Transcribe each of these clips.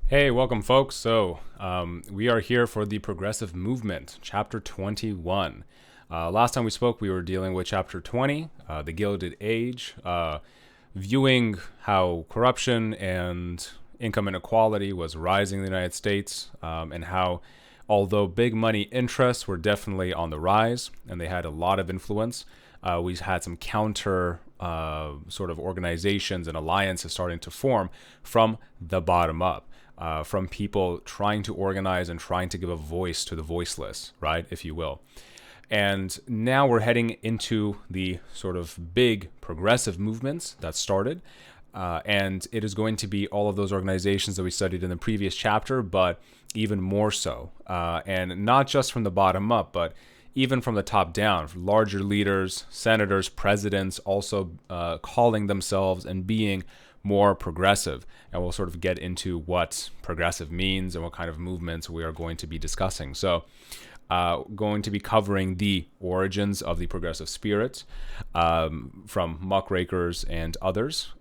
Hey, welcome, folks. We are here for the Progressive Movement, Chapter 21. Last time we spoke, we were dealing with Chapter 20, The Gilded Age, viewing how corruption and income inequality was rising in the United States, and how, although big money interests were definitely on the rise and they had a lot of influence, we had some counter sort of organizations and alliances starting to form from the bottom up. From people trying to organize and trying to give a voice to the voiceless, right, if you will. And now we're heading into the sort of big progressive movements that started. And it is going to be all of those organizations that we studied in the previous chapter, but even more so. And not just from the bottom up, but even from the top down, larger leaders, senators, presidents also calling themselves and being more progressive. And we'll sort of get into what progressive means and what kind of movements we are going to be discussing. So going to be covering the origins of the progressive spirit from Muckrakers and others.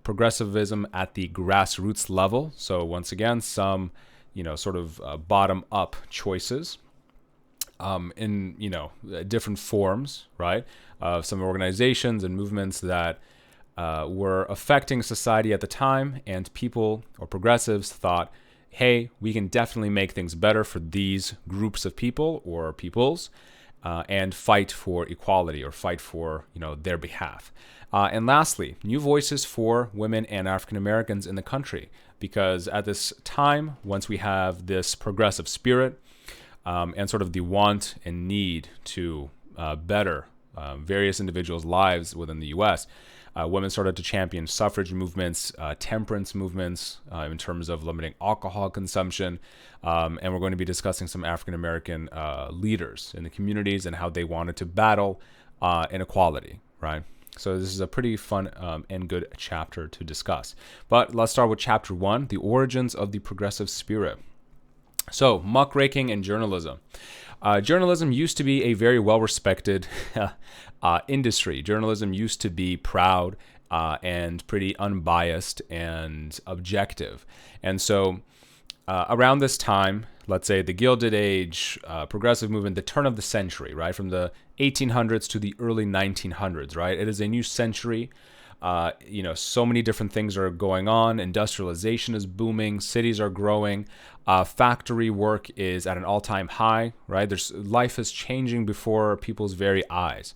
Progressivism at the grassroots level. So once again, some, sort of bottom-up choices in, different forms, right, of some organizations and movements that were affecting society at the time, and people or progressives thought, hey, we can definitely make things better for these groups of people or peoples, and fight for equality or fight for their behalf. And lastly, new voices for women and African Americans in the country, because at this time, once we have this progressive spirit and sort of the want and need to better various individuals' lives within the U.S., women started to champion suffrage movements, temperance movements in terms of limiting alcohol consumption. And we're going to be discussing some African-American leaders in the communities and how they wanted to battle inequality, right? So this is a pretty fun and good chapter to discuss. But let's start with Chapter 1, The Origins of the Progressive Spirit. So, muckraking and journalism. Journalism used to be a very well-respected industry. Journalism used to be proud and pretty unbiased and objective. And so around this time, let's say the Gilded Age, progressive movement, the turn of the century, right, from the 1800s to the early 1900s, right? It is a new century. So many different things are going on. Industrialization is booming. Cities are growing. Factory work is at an all-time high, right? Life is changing before people's very eyes.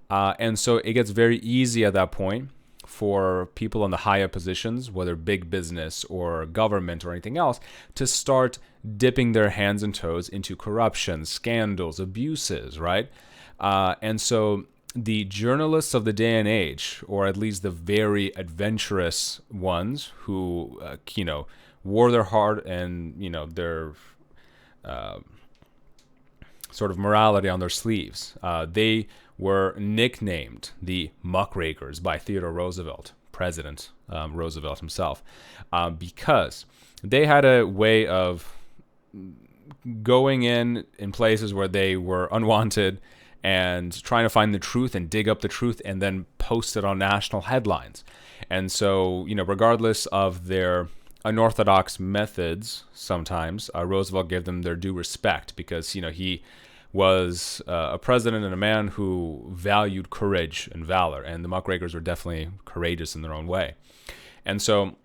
And so it gets very easy at that point for people in the higher positions, whether big business or government or anything else, to start dipping their hands and toes into corruption, scandals, abuses, right? And so the journalists of the day and age, or at least the very adventurous ones who, wore their heart and, their sort of morality on their sleeves, they were nicknamed the Muckrakers by Theodore Roosevelt, President Roosevelt himself, because they had a way of going in places where they were unwanted and trying to find the truth and dig up the truth and then post it on national headlines. And so, regardless of their unorthodox methods, sometimes Roosevelt gave them their due respect because, he was a president and a man who valued courage and valor. And the Muckrakers were definitely courageous in their own way. And so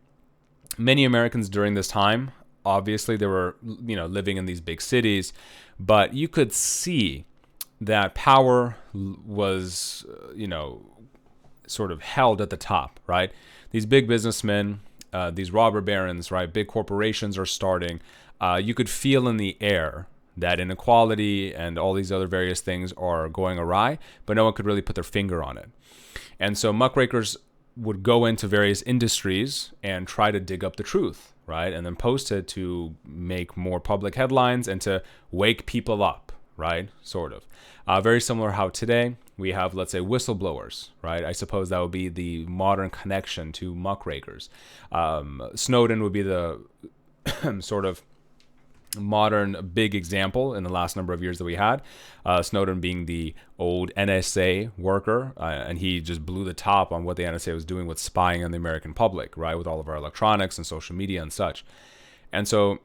many Americans during this time, obviously they were, living in these big cities, but you could see that power was, sort of held at the top, right? These big businessmen, these robber barons, right? Big corporations are starting. You could feel in the air that inequality and all these other various things are going awry, but no one could really put their finger on it. And so muckrakers would go into various industries and try to dig up the truth, right? And then post it to make more public headlines and to wake people up, right? Sort of. Very similar how today we have, let's say, whistleblowers, right? I suppose that would be the modern connection to muckrakers. Snowden would be the sort of modern big example in the last number of years that we had. Snowden being the old NSA worker, and he just blew the top on what the NSA was doing with spying on the American public, right, with all of our electronics and social media and such. And so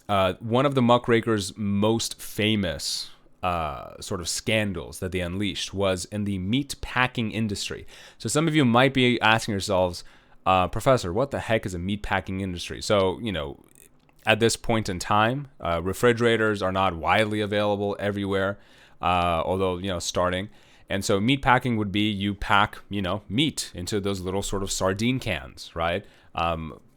one of the muckrakers' most famous sort of scandals that they unleashed was in the meat packing industry. So some of you might be asking yourselves, Professor, what the heck is a meat packing industry? So, at this point in time, refrigerators are not widely available everywhere, although, starting. And so meat packing would be you pack, meat into those little sort of sardine cans, right?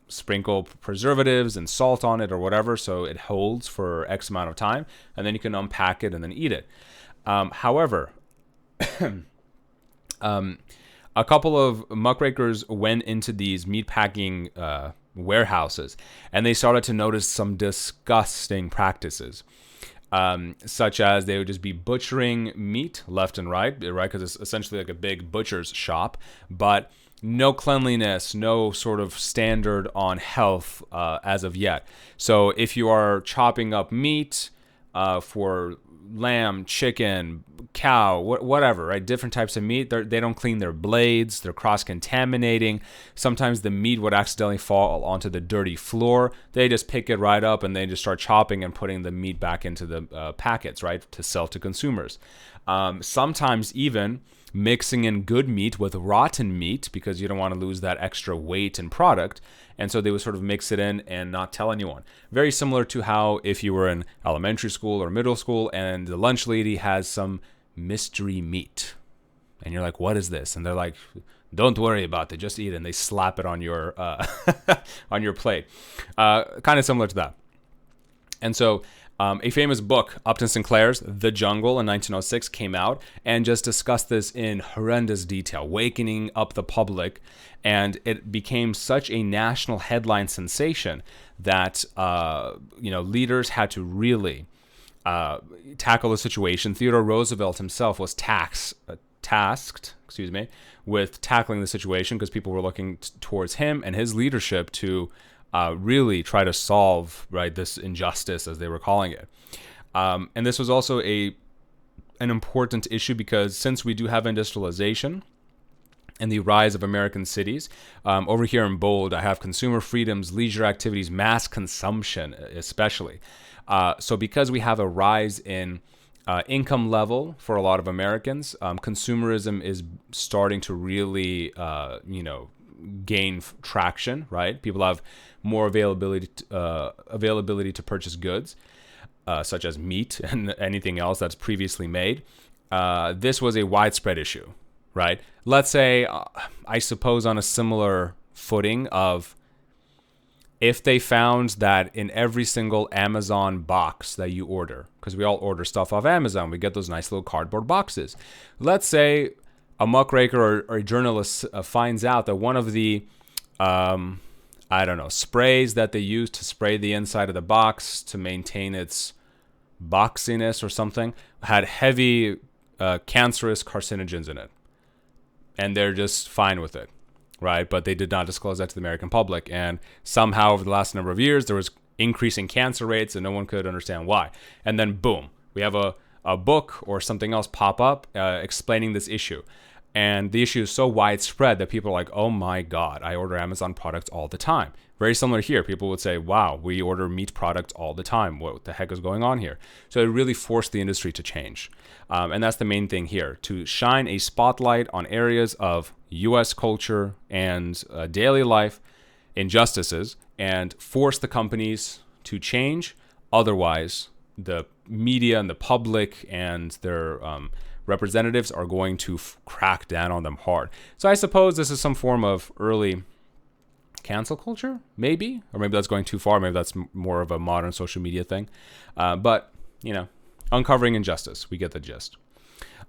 Sprinkle preservatives and salt on it or whatever so it holds for X amount of time, and then you can unpack it and then eat it. However, a couple of muckrakers went into these meatpacking warehouses, and they started to notice some disgusting practices, such as they would just be butchering meat left and right? Because it's essentially like a big butcher's shop, but no cleanliness, no sort of standard on health as of yet. So if you are chopping up meat for lamb, chicken, cow, whatever, right? Different types of meat. They don't clean their blades. They're cross-contaminating. Sometimes the meat would accidentally fall onto the dirty floor. They just pick it right up and they just start chopping and putting the meat back into the packets, right, to sell to consumers. Sometimes even mixing in good meat with rotten meat because you don't want to lose that extra weight and product. And so they would sort of mix it in and not tell anyone. Very similar to how if you were in elementary school or middle school and the lunch lady has some mystery meat. And you're like, what is this? And they're like, don't worry about it. Just eat it. And they slap it on your on your plate. Kind of similar to that. And so a famous book, Upton Sinclair's The Jungle in 1906, came out and just discussed this in horrendous detail, wakening up the public. And it became such a national headline sensation that leaders had to really tackle the situation. Theodore Roosevelt himself was tasked with tackling the situation because people were looking towards him and his leadership to really try to solve, right, this injustice, as they were calling it. And this was also an important issue because since we do have industrialization and the rise of American cities, over here in bold, I have consumer freedoms, leisure activities, mass consumption especially. So because we have a rise in income level for a lot of Americans, consumerism is starting to really, gain traction, right? People have more availability to purchase goods, such as meat and anything else that's previously made. This was a widespread issue, right? Let's say, I suppose on a similar footing of if they found that in every single Amazon box that you order, because we all order stuff off Amazon, we get those nice little cardboard boxes. Let's say a muckraker or a journalist finds out that one of the, sprays that they use to spray the inside of the box to maintain its boxiness or something had heavy cancerous carcinogens in it. And they're just fine with it, right? But they did not disclose that to the American public. And somehow over the last number of years, there was increasing cancer rates and no one could understand why. And then boom, we have a book or something else pop up explaining this issue. And the issue is so widespread that people are like, oh my God, I order Amazon products all the time. Very similar here. People would say, wow, we order meat products all the time. What the heck is going on here? So it really forced the industry to change. And that's the main thing here, to shine a spotlight on areas of U.S. culture and daily life injustices and force the companies to change. Otherwise, the media and the public and their representatives are going to crack down on them hard. So I suppose this is some form of early cancel culture, maybe, or maybe that's going too far. Maybe that's more of a modern social media thing. But, uncovering injustice, we get the gist.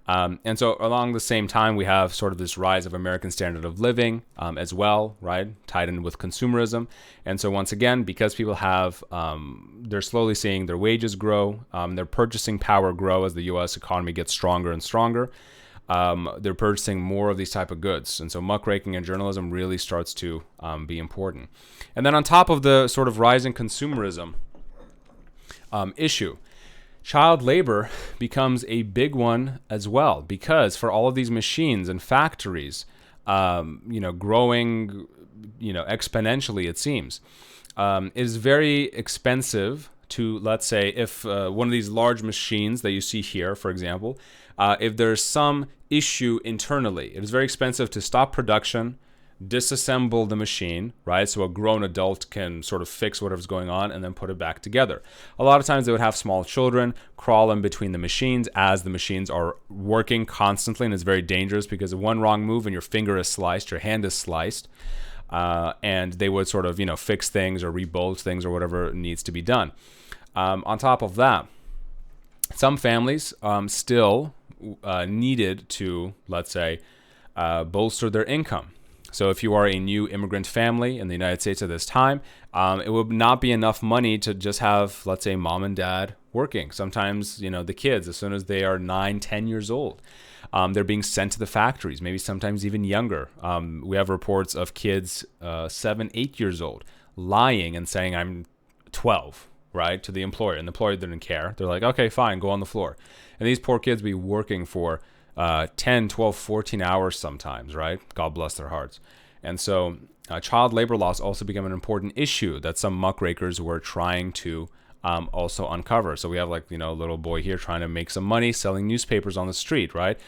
And so along the same time, we have sort of this rise of American standard of living as well, right? Tied in with consumerism. And so once again, because people have, they're slowly seeing their wages grow, their purchasing power grow as the U.S. economy gets stronger and stronger. They're purchasing more of these type of goods. And so muckraking and journalism really starts to be important. And then on top of the sort of rising consumerism issue, child labor becomes a big one as well, because for all of these machines and factories, growing, exponentially, it seems, it is very expensive to, let's say, if one of these large machines that you see here, for example, if there's some issue internally, it is very expensive to stop production, disassemble the machine, right? So a grown adult can sort of fix whatever's going on and then put it back together. A lot of times they would have small children crawl in between the machines as the machines are working constantly, and it's very dangerous because one wrong move and your finger is sliced, your hand is sliced, and they would sort of, fix things or rebolt things or whatever needs to be done. On top of that, some families still needed to, let's say, bolster their income. So if you are a new immigrant family in the United States at this time, it would not be enough money to just have, let's say, mom and dad working. Sometimes, the kids, as soon as they are 9, 10 years old, they're being sent to the factories, maybe sometimes even younger. We have reports of kids 7, 8 years old lying and saying, I'm 12, right, to the employer. And the employer didn't care. They're like, okay, fine, go on the floor. And these poor kids be working for 10, 12, 14 hours sometimes, right? God bless their hearts. And so child labor laws also become an important issue that some muckrakers were trying to also uncover. So we have a little boy here trying to make some money selling newspapers on the street, right?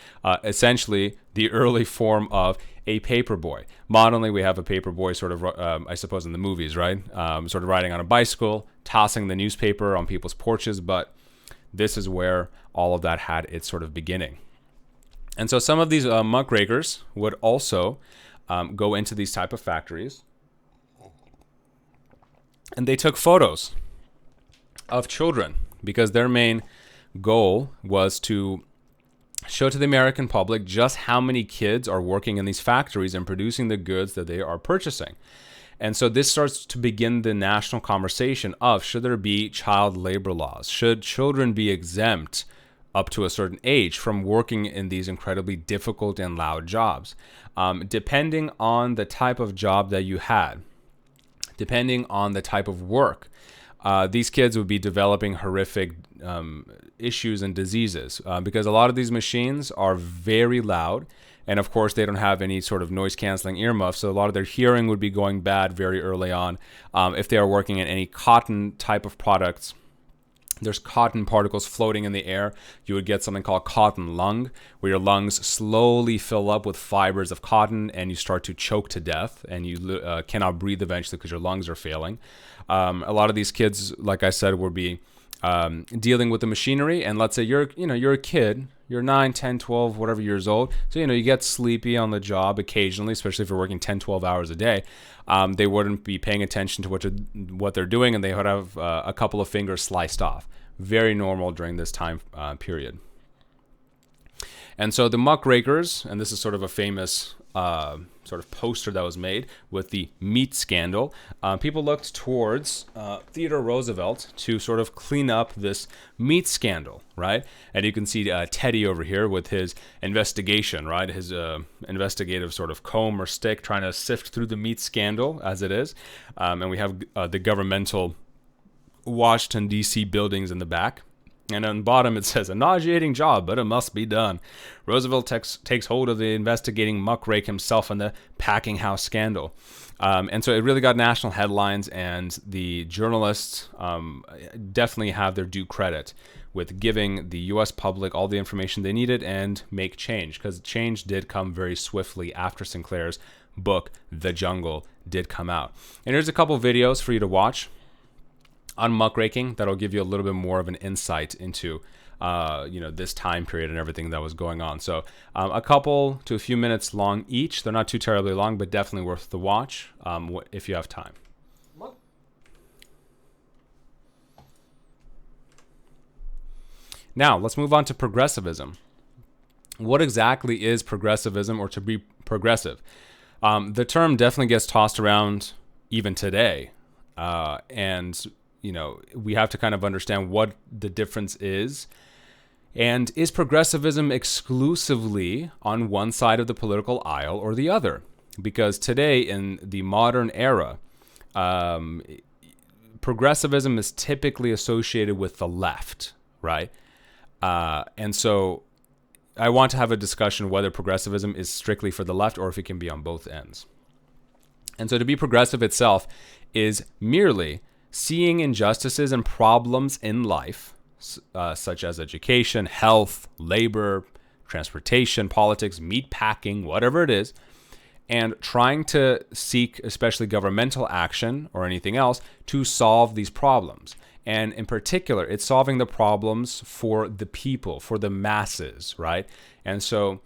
Essentially the early form of a paper boy. Modernly, we have a paper boy sort of, I suppose in the movies, right? Sort of riding on a bicycle, tossing the newspaper on people's porches. But this is where all of that had its sort of beginning. And so some of these muckrakers would also go into these type of factories, and they took photos of children because their main goal was to show to the American public just how many kids are working in these factories and producing the goods that they are purchasing. And so this starts to begin the national conversation of, should there be child labor laws? Should children be exempt up to a certain age from working in these incredibly difficult and loud jobs? Depending on the type of job that you had, depending on the type of work, these kids would be developing horrific issues and diseases because a lot of these machines are very loud. And of course, they don't have any sort of noise canceling earmuffs. So a lot of their hearing would be going bad very early on. If they are working in any cotton type of products, there's cotton particles floating in the air. You would get something called cotton lung, where your lungs slowly fill up with fibers of cotton and you start to choke to death and you cannot breathe eventually because your lungs are failing. A lot of these kids, like I said, would be dealing with the machinery. And let's say you're a kid, you're 9, 10, 12, whatever years old. So, you get sleepy on the job occasionally, especially if you're working 10, 12 hours a day. They wouldn't be paying attention to what they're doing, and they would have a couple of fingers sliced off. Very normal during this time period. And so the muckrakers, and this is sort of a famous sort of poster that was made with the meat scandal, people looked towards Theodore Roosevelt to sort of clean up this meat scandal, right? And you can see Teddy over here with his investigation, right? His investigative sort of comb or stick trying to sift through the meat scandal as it is. And we have the governmental Washington, D.C. buildings in the back. And on the bottom it says, a nauseating job, but it must be done. Roosevelt takes hold of the investigating muckrake himself in the packing house scandal. And so it really got national headlines, and the journalists definitely have their due credit with giving the U.S. public all the information they needed and make change, because change did come very swiftly after Sinclair's book, The Jungle, did come out. And here's a couple videos for you to watch on muckraking that'll give you a little bit more of an insight into this time period and everything that was going on. So a couple to a few minutes long each. They're not too terribly long, but definitely worth the watch if you have time. Now let's move on to progressivism. What exactly is progressivism, or to be progressive? The term definitely gets tossed around even today, and we have to kind of understand what the difference is. And is progressivism exclusively on one side of the political aisle or the other? Because today, in the modern era, progressivism is typically associated with the left, right? And so I want to have a discussion whether progressivism is strictly for the left or if it can be on both ends. And so to be progressive itself is merely seeing injustices and problems in life, such as education, health, labor, transportation, politics, meat packing, whatever it is, and trying to seek, especially governmental action or anything else, to solve these problems. And in particular, it's solving the problems for the people, for the masses, right? And so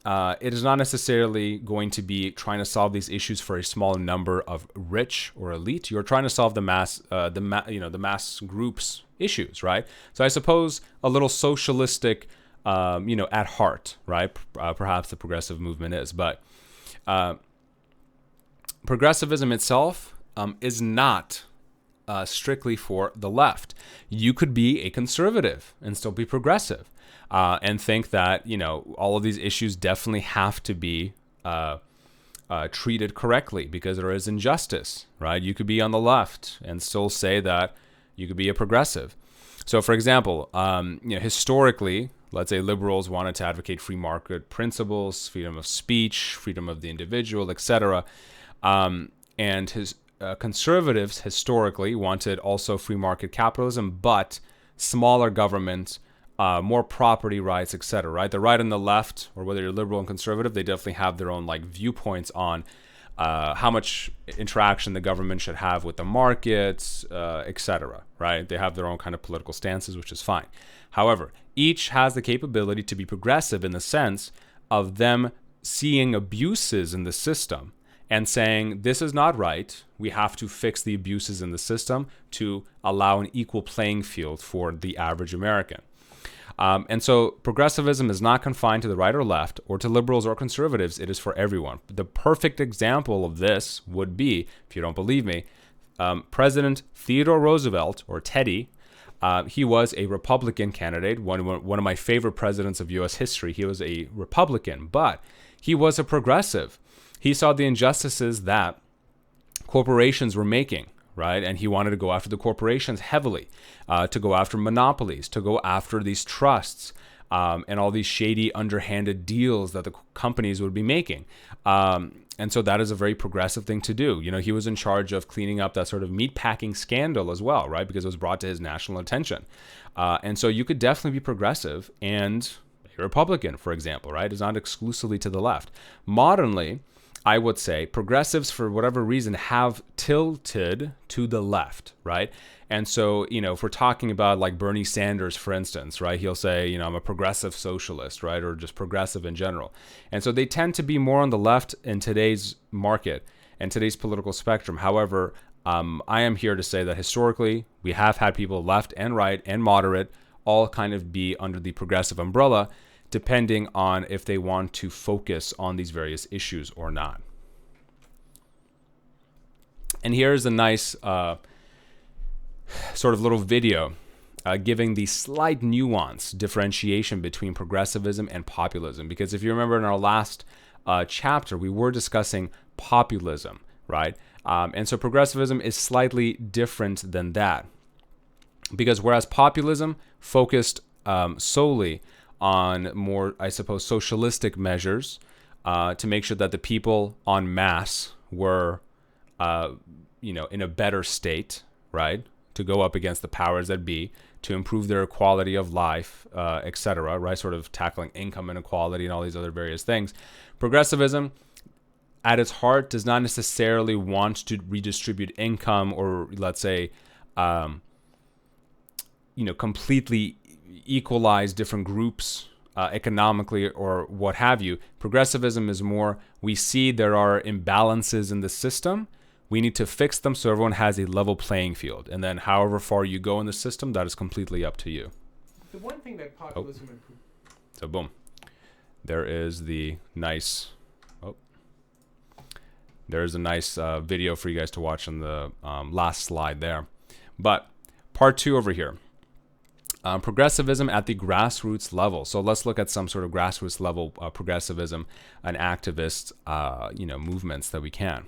it is not necessarily going to be trying to solve these issues for a small number of rich or elite. You're trying to solve the mass groups issues, right? So I suppose a little socialistic, at heart, right? Perhaps the progressive movement is, but progressivism itself is not strictly for the left. You could be a conservative and still be progressive, and think that all of these issues definitely have to be treated correctly because there is injustice, right? You could be on the left and still say that you could be a progressive. So, for example, historically, let's say liberals wanted to advocate free market principles, freedom of speech, freedom of the individual, etc. And conservatives historically wanted also free market capitalism, but smaller government, more property rights, etc. Right? The right and the left, or whether you're liberal and conservative, they definitely have their own viewpoints on how much interaction the government should have with the markets, etc. Right? They have their own kind of political stances, which is fine. However, each has the capability to be progressive in the sense of them seeing abuses in the system and saying, this is not right. We have to fix the abuses in the system to allow an equal playing field for the average American. And so progressivism is not confined to the right or left or to liberals or conservatives. It is for everyone. The perfect example of this would be, if you don't believe me, President Theodore Roosevelt, or Teddy. He was a Republican candidate, one of my favorite presidents of U.S. history. He was a Republican, but he was a progressive. He saw the injustices that corporations were making, right? And he wanted to go after the corporations heavily, to go after monopolies, to go after these trusts, and all these shady, underhanded deals that the companies would be making. And so that is a very progressive thing to do. He was in charge of cleaning up that sort of meatpacking scandal as well, right? Because it was brought to his national attention. And so you could definitely be progressive and a Republican, for example, right? It's not exclusively to the left. Modernly, I would say progressives, for whatever reason, have tilted to the left, right? And so, if we're talking about like Bernie Sanders, for instance, right, he'll say, I'm a progressive socialist, right, or just progressive in general. And so they tend to be more on the left in today's market and today's political spectrum. However, I am here to say that historically, we have had people left and right and moderate all kind of be under the progressive umbrella, depending on if they want to focus on these various issues or not. And here's a nice sort of little video giving the slight nuance differentiation between progressivism and populism. Because if you remember in our last chapter, we were discussing populism, right? And so progressivism is slightly different than that. Because whereas populism focused solely on more, I suppose, socialistic measures to make sure that the people en masse were, in a better state, right? To go up against the powers that be, to improve their quality of life, etc., right? Sort of tackling income inequality and all these other various things. Progressivism, at its heart, does not necessarily want to redistribute income or, let's say, completely equalize different groups economically or what have you. Progressivism is more, we see there are imbalances in the system. We need to fix them so everyone has a level playing field. And then however far you go in the system, that is completely up to you. The one thing that populism and so boom. There is the nice... There's a nice video for you guys to watch on the last slide there. But part 2 over here. Progressivism at the grassroots level. So let's look at some sort of grassroots level progressivism and activist, movements that we can.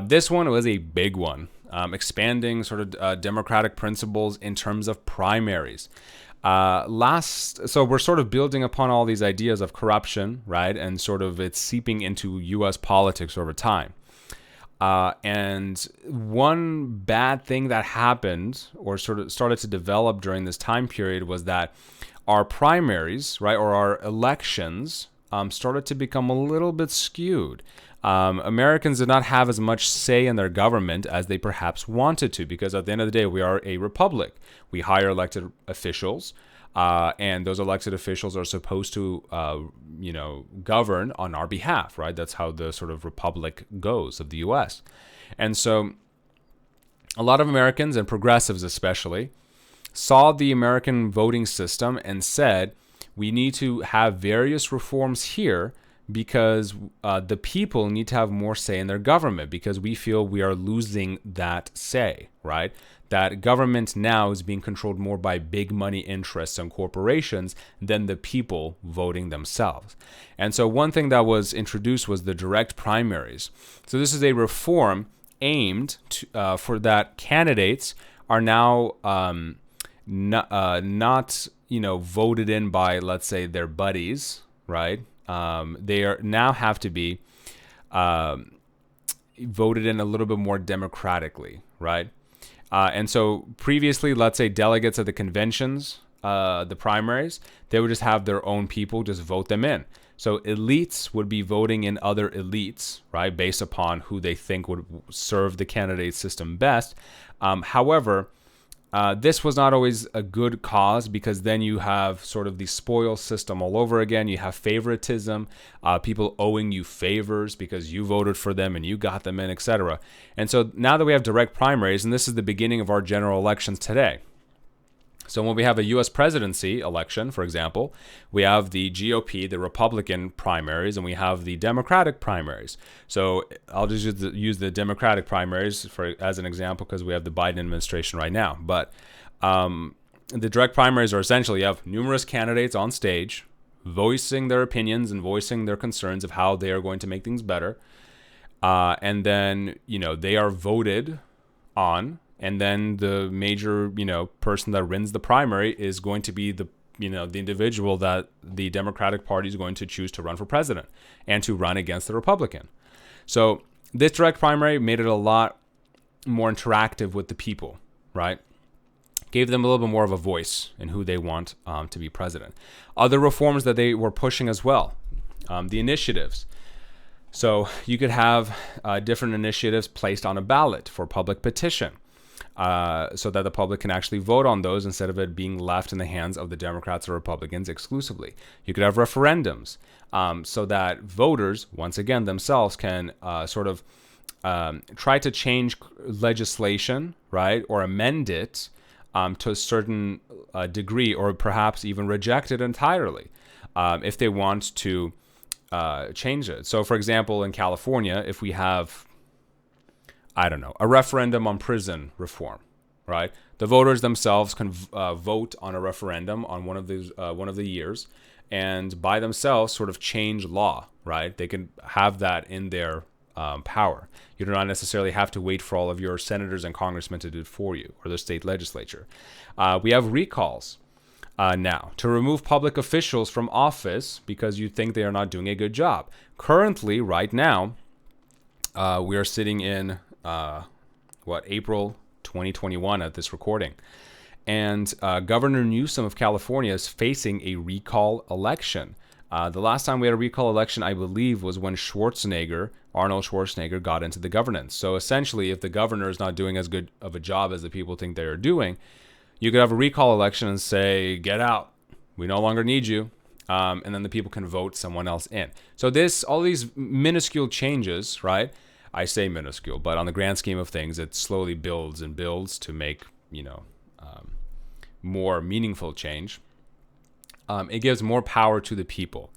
This one was a big one, expanding sort of democratic principles in terms of primaries. So we're sort of building upon all these ideas of corruption, right? And sort of it's seeping into U.S. politics over time. And one bad thing that happened or sort of started to develop during this time period was that our primaries, right, or our elections started to become a little bit skewed. Americans did not have as much say in their government as they perhaps wanted to, because at the end of the day, we are a republic. We hire elected officials, and those elected officials are supposed to, govern on our behalf, right? That's how the sort of republic goes of the U.S. And so a lot of Americans, and progressives especially, saw the American voting system and said, we need to have various reforms here because the people need to have more say in their government, because we feel we are losing that say, right? That government now is being controlled more by big money interests and corporations than the people voting themselves. And so one thing that was introduced was the direct primaries. So this is a reform aimed to, for that candidates are now not voted in by, let's say, their buddies, right? They are now have to be voted in a little bit more democratically, right? And so previously, let's say delegates at the conventions, the primaries, they would just have their own people just vote them in. So elites would be voting in other elites, right, based upon who they think would serve the candidate system best. However, this was not always a good cause, because then you have sort of the spoil system all over again. You have favoritism, people owing you favors because you voted for them and you got them in, etc. And so now that we have direct primaries, and this is the beginning of our general elections today. So when we have a U.S. presidency election, for example, we have the GOP, the Republican primaries, and we have the Democratic primaries. So I'll just use the Democratic primaries as an example, because we have the Biden administration right now. But the direct primaries are essentially, you have numerous candidates on stage voicing their opinions and voicing their concerns of how they are going to make things better. And then, they are voted on. And then the major, person that wins the primary is going to be the individual that the Democratic Party is going to choose to run for president and to run against the Republican. So this direct primary made it a lot more interactive with the people, right? Gave them a little bit more of a voice in who they want to be president. Other reforms that they were pushing as well, the initiatives. So you could have different initiatives placed on a ballot for public petition. So that the public can actually vote on those instead of it being left in the hands of the Democrats or Republicans exclusively. You could have referendums so that voters, once again, themselves can try to change legislation, right, or amend it to a certain degree, or perhaps even reject it entirely if they want to change it. So, for example, in California, if we have a referendum on prison reform, right? The voters themselves can vote on a referendum on one of the years, and by themselves sort of change law, right? They can have that in their power. You do not necessarily have to wait for all of your senators and congressmen to do it for you, or the state legislature. We have recalls now to remove public officials from office because you think they are not doing a good job. Currently, right now, we are sitting in April 2021 at this recording. And Governor Newsom of California is facing a recall election. The last time we had a recall election, I believe, was when Arnold Schwarzenegger, got into the governance. So essentially, if the governor is not doing as good of a job as the people think they are doing, you could have a recall election and say, get out. We no longer need you. And then the people can vote someone else in. So all these minuscule changes, right? I say minuscule, but on the grand scheme of things, it slowly builds and builds to make, more meaningful change. It gives more power to the people.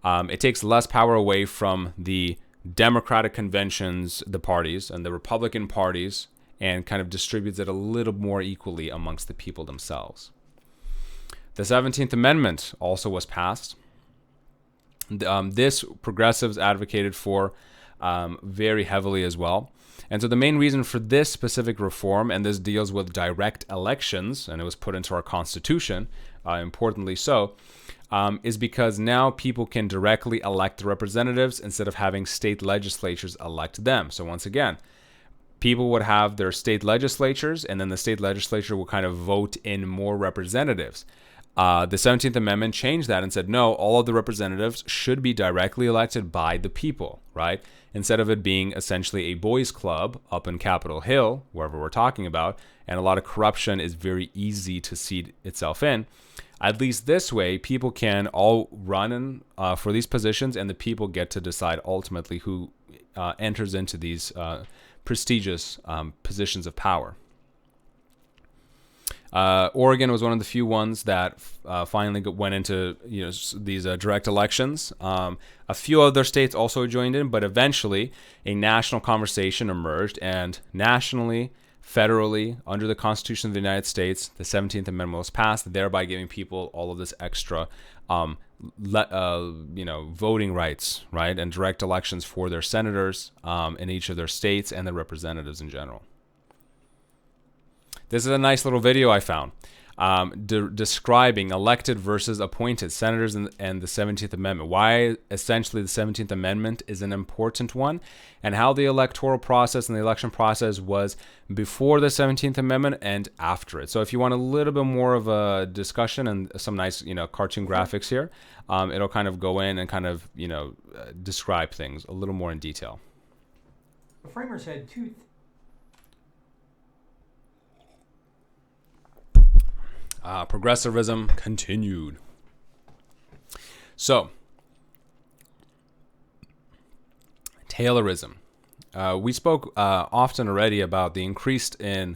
It takes less power away from the Democratic conventions, the parties, and the Republican parties, and kind of distributes it a little more equally amongst the people themselves. The 17th Amendment also was passed. This progressives advocated for very heavily as well. And so the main reason for this specific reform, and this deals with direct elections, and it was put into our Constitution, importantly so, is because now people can directly elect representatives instead of having state legislatures elect them. So once again, people would have their state legislatures, and then the state legislature will kind of vote in more representatives. The 17th Amendment changed that and said, no, all of the representatives should be directly elected by the people, right? Instead of it being essentially a boys' club up in Capitol Hill, wherever we're talking about, and a lot of corruption is very easy to seed itself in. At least this way, people can all run for these positions, and the people get to decide ultimately who enters into these prestigious positions of power. Oregon was one of the few ones that finally went into these direct elections. A few other states also joined in, but eventually a national conversation emerged, and nationally, federally, under the Constitution of the United States, the 17th Amendment was passed, thereby giving people all of this extra voting rights, right, and direct elections for their senators in each of their states and their representatives in general. This is a nice little video I found describing elected versus appointed senators and the 17th Amendment, why essentially the 17th Amendment is an important one, and how the electoral process and the election process was before the 17th Amendment and after it. So if you want a little bit more of a discussion and some nice cartoon graphics here, it'll kind of go in and kind of describe things a little more in detail. The framers had two Progressivism continued. So, Taylorism. We spoke often already about the increase in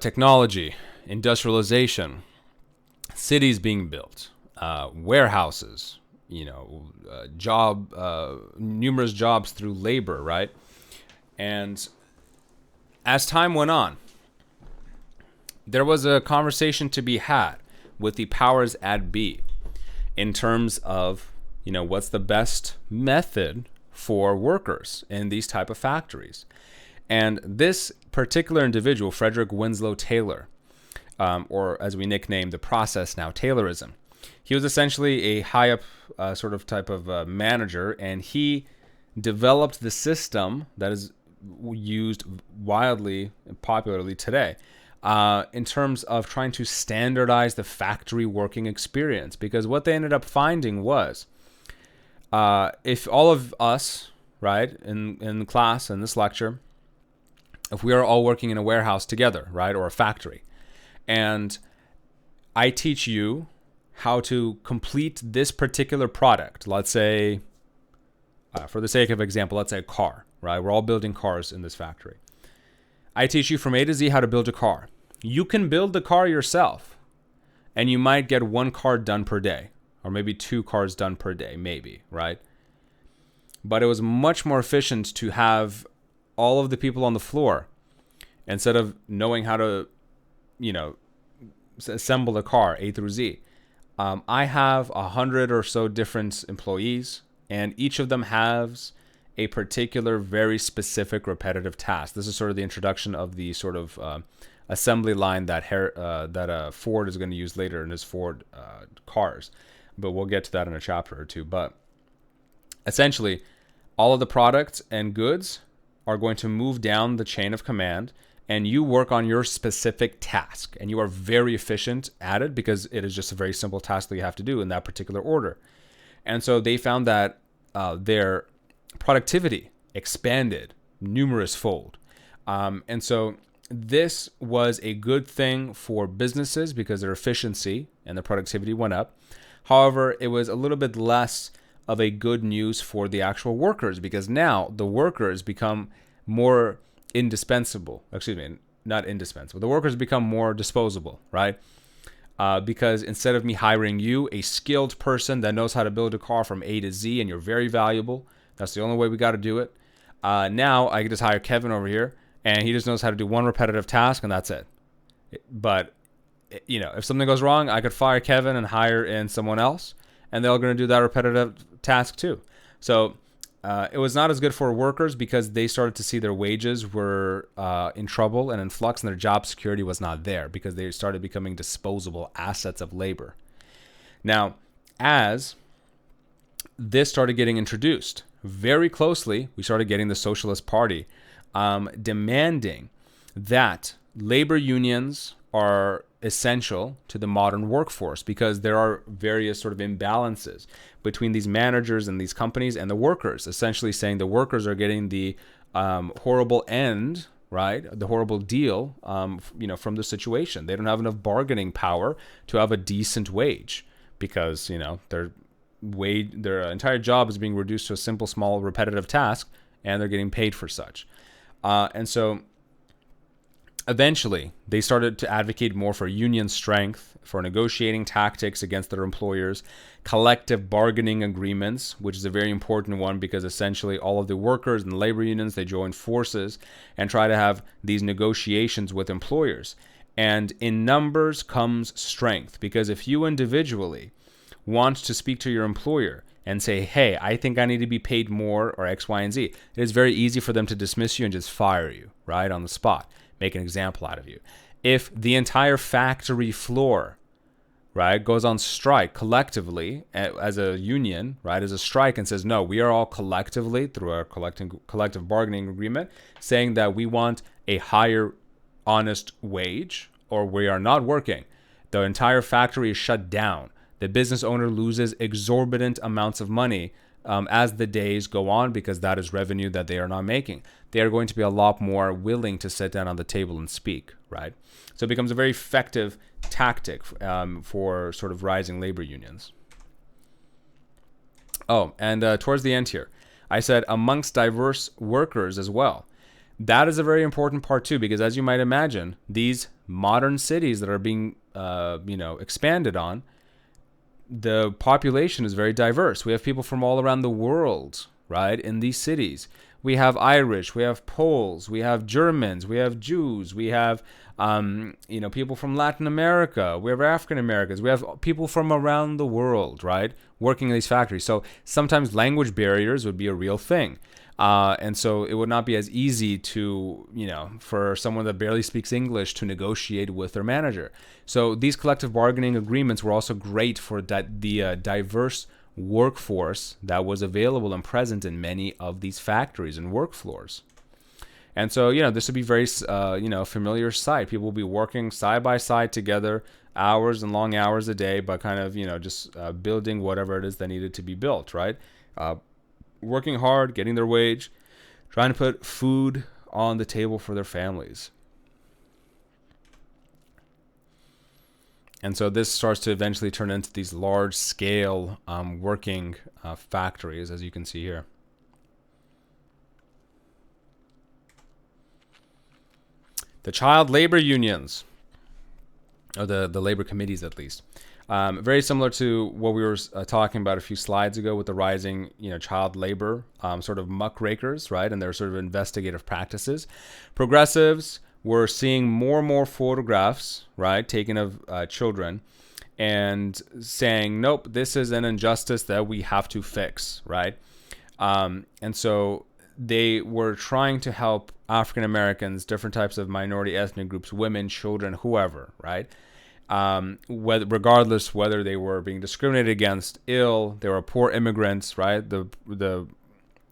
technology, industrialization, cities being built, warehouses, numerous jobs through labor, right? And as time went on, there was a conversation to be had with the powers at be in terms of, what's the best method for workers in these type of factories. And this particular individual, Frederick Winslow Taylor, or as we nickname the process now, Taylorism, he was essentially a high up type of manager, and he developed the system that is used wildly and popularly today. In terms of trying to standardize the factory working experience. Because what they ended up finding was, if all of us, right, in class, in this lecture, if we are all working in a warehouse together, right, or a factory, and I teach you how to complete this particular product, let's say, for the sake of example, let's say a car, right? We're all building cars in this factory. I teach you from A to Z how to build a car. You can build the car yourself, and you might get one car done per day, or maybe 2 cars done per day, maybe, right? But it was much more efficient to have all of the people on the floor, instead of knowing how to, assemble a car A through Z. I have 100 or so different employees, and each of them has a particular, very specific, repetitive task. This is sort of the introduction of the sort of assembly line that Ford is going to use later in his Ford cars. But we'll get to that in a chapter or two. But essentially, all of the products and goods are going to move down the chain of command, and you work on your specific task. And you are very efficient at it because it is just a very simple task that you have to do in that particular order. And so they found that their productivity expanded numerous fold. And so this was a good thing for businesses because their efficiency and their productivity went up. However, it was a little bit less of a good news for the actual workers because now the workers become more indispensable. Excuse me, not indispensable. The workers become more disposable, right? Because instead of me hiring you, a skilled person that knows how to build a car from A to Z, and you're very valuable, that's the only way we got to do it. Now I can just hire Kevin over here, and he just knows how to do one repetitive task, and that's it. But, if something goes wrong, I could fire Kevin and hire in someone else, and they're going to do that repetitive task too. So it was not as good for workers because they started to see their wages were in trouble and in flux, and their job security was not there because they started becoming disposable assets of labor. Now, as this started getting introduced, very closely, we started getting the Socialist Party demanding that labor unions are essential to the modern workforce, because there are various sort of imbalances between these managers and these companies and the workers, essentially saying the workers are getting the horrible end, right? The horrible deal, from the situation. They don't have enough bargaining power to have a decent wage, because, their entire job is being reduced to a simple, small, repetitive task, and they're getting paid for such. And so eventually, they started to advocate more for union strength, for negotiating tactics against their employers, collective bargaining agreements, which is a very important one, because essentially all of the workers and labor unions, they join forces and try to have these negotiations with employers. And in numbers comes strength, because if you individually want to speak to your employer and say, hey, I think I need to be paid more, or X, Y, and Z, it is very easy for them to dismiss you and just fire you right on the spot, make an example out of you. If the entire factory floor, right, goes on strike collectively as a union, right, as a strike, and says, no, we are all collectively, through our collective bargaining agreement, saying that we want a higher honest wage, or we are not working, the entire factory is shut down. The business owner loses exorbitant amounts of money as the days go on, because that is revenue that they are not making. They are going to be a lot more willing to sit down on the table and speak, right? So it becomes a very effective tactic for sort of rising labor unions. Oh, and towards the end here, I said amongst diverse workers as well. That is a very important part too, because as you might imagine, these modern cities that are being expanded on, the population is very diverse. We have people from all around the world, right, in these cities. We have Irish, we have Poles, we have Germans, we have Jews, we have people from Latin America, we have African Americans, we have people from around the world, right, working in these factories. So sometimes language barriers would be a real thing. And so it would not be as easy to, for someone that barely speaks English to negotiate with their manager. So these collective bargaining agreements were also great for the diverse workforce that was available and present in many of these factories and work floors. And so, this would be very, familiar sight. People will be working side by side together, hours and long hours a day, but kind of, just building whatever it is that needed to be built, right? Working hard, getting their wage, trying to put food on the table for their families. And so this starts to eventually turn into these large-scale working factories, as you can see here. The child labor unions, or the labor committees at least. Very similar to what we were talking about a few slides ago with the rising, child labor, sort of muckrakers, right, and their sort of investigative practices. Progressives were seeing more and more photographs, right, taken of children, and saying, nope, this is an injustice that we have to fix, right? And so they were trying to help African Americans, different types of minority ethnic groups, women, children, whoever, right? Regardless whether they were being discriminated against, ill, they were poor immigrants, right? The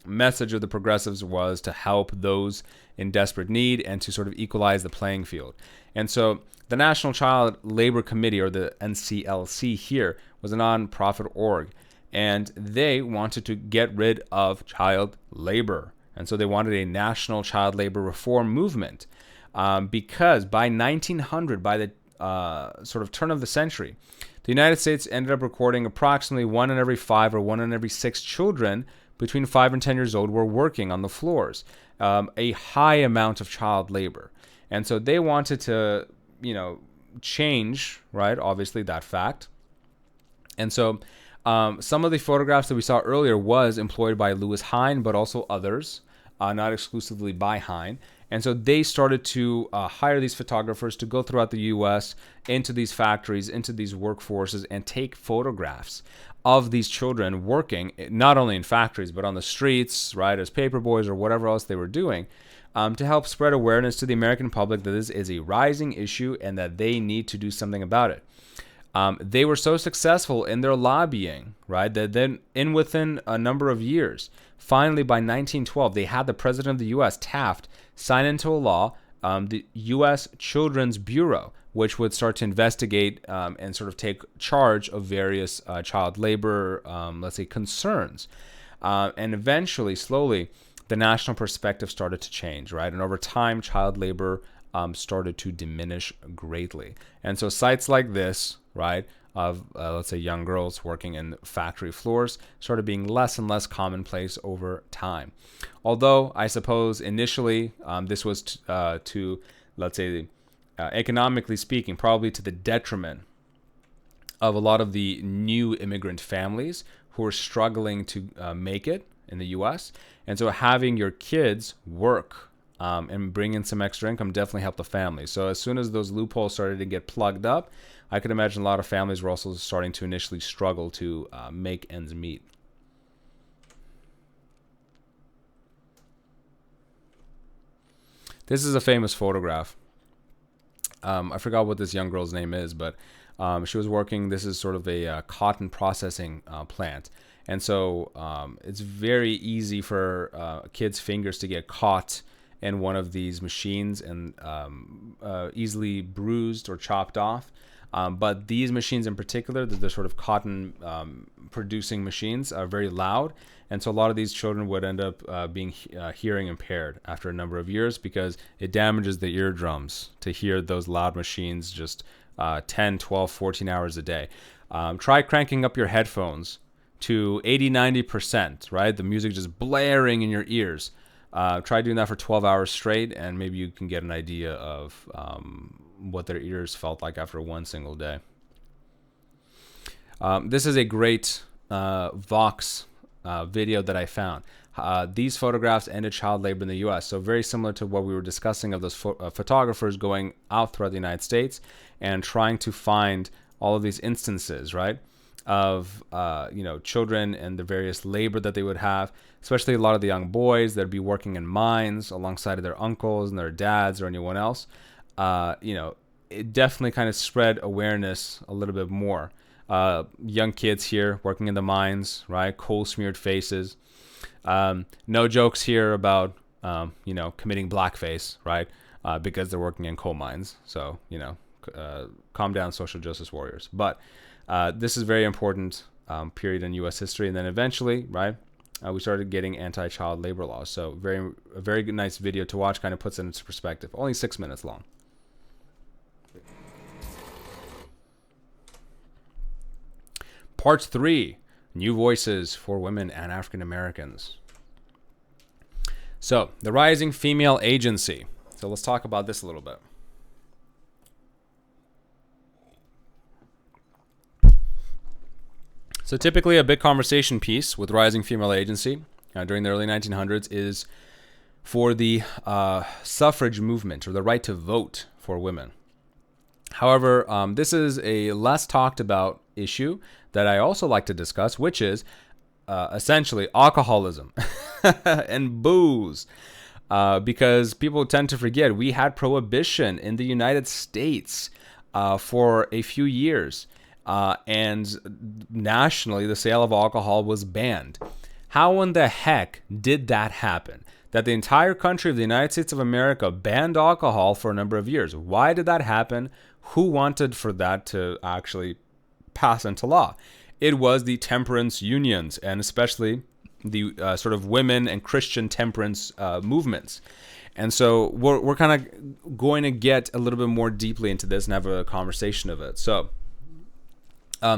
message of the progressives was to help those in desperate need and to sort of equalize the playing field. And so the National Child Labor Committee, or the NCLC here, was a non-profit org, and they wanted to get rid of child labor. And so they wanted a national child labor reform movement, because by 1900, by the sort of turn of the century, the United States ended up recording approximately 1 in every 5 or 1 in every 6 children between 5 and 10 years old were working on the floors, a high amount of child labor. And so they wanted to, change, right, obviously that fact. And so some of the photographs that we saw earlier was employed by Lewis Hine, but also others, not exclusively by Hine. And so they started to hire these photographers to go throughout the U.S. into these factories, into these workforces, and take photographs of these children working, not only in factories, but on the streets, right, as paper boys or whatever else they were doing, to help spread awareness to the American public that this is a rising issue and that they need to do something about it. They were so successful in their lobbying, right, that then within a number of years, finally by 1912, they had the president of the U.S., Taft, sign into a law, the U.S. Children's Bureau, which would start to investigate and sort of take charge of various child labor, let's say, concerns. And eventually, slowly, the national perspective started to change, right? And over time, child labor started to diminish greatly. And so sites like this, right, of, let's say, young girls working in factory floors started being less and less commonplace over time. Although, I suppose, initially, this was to, let's say, economically speaking, probably to the detriment of a lot of the new immigrant families who are struggling to make it in the U.S. And so having your kids work and bring in some extra income definitely helped the family. So as soon as those loopholes started to get plugged up, I could imagine a lot of families were also starting to initially struggle to make ends meet. This is a famous photograph. I forgot what this young girl's name is, but she was working. This is sort of a cotton processing plant. And so it's very easy for kids' fingers to get caught in one of these machines and easily bruised or chopped off. But these machines in particular, the sort of cotton producing machines, are very loud. And so a lot of these children would end up being hearing impaired after a number of years because it damages the eardrums to hear those loud machines just 10, 12, 14 hours a day. Try cranking up your headphones to 80, 90%, right? The music just blaring in your ears. Try doing that for 12 hours straight, and maybe you can get an idea of what their ears felt like after one single day. This is a great Vox video that I found. These photographs ended child labor in the U.S., so very similar to what we were discussing of those photographers going out throughout the United States and trying to find all of these instances, right, of children and the various labor that they would have, especially a lot of the young boys that would be working in mines alongside of their uncles and their dads or anyone else. It definitely kind of spread awareness a little bit more. Young kids here working in the mines, right? Coal smeared faces. No jokes here about, committing blackface, right? Because they're working in coal mines. So, calm down, social justice warriors. But this is very important period in U.S. history. And then eventually, right, we started getting anti-child labor laws. So a very good, nice video to watch, kind of puts it into perspective. Only 6 minutes long. Part 3, New Voices for Women and African Americans. So, the rising female agency. So let's talk about this a little bit. So typically a big conversation piece with rising female agency during the early 1900s is for the suffrage movement, or the right to vote for women. However, this is a less talked about issue that I also like to discuss, which is essentially alcoholism and booze. Because people tend to forget we had prohibition in the United States for a few years. And nationally, the sale of alcohol was banned. How in the heck did that happen? That the entire country of the United States of America banned alcohol for a number of years. Why did that happen? Who wanted for that to actually pass into law? It was the temperance unions, and especially the sort of women and Christian temperance movements. And so we're kind of going to get a little bit more deeply into this and have a conversation of it. So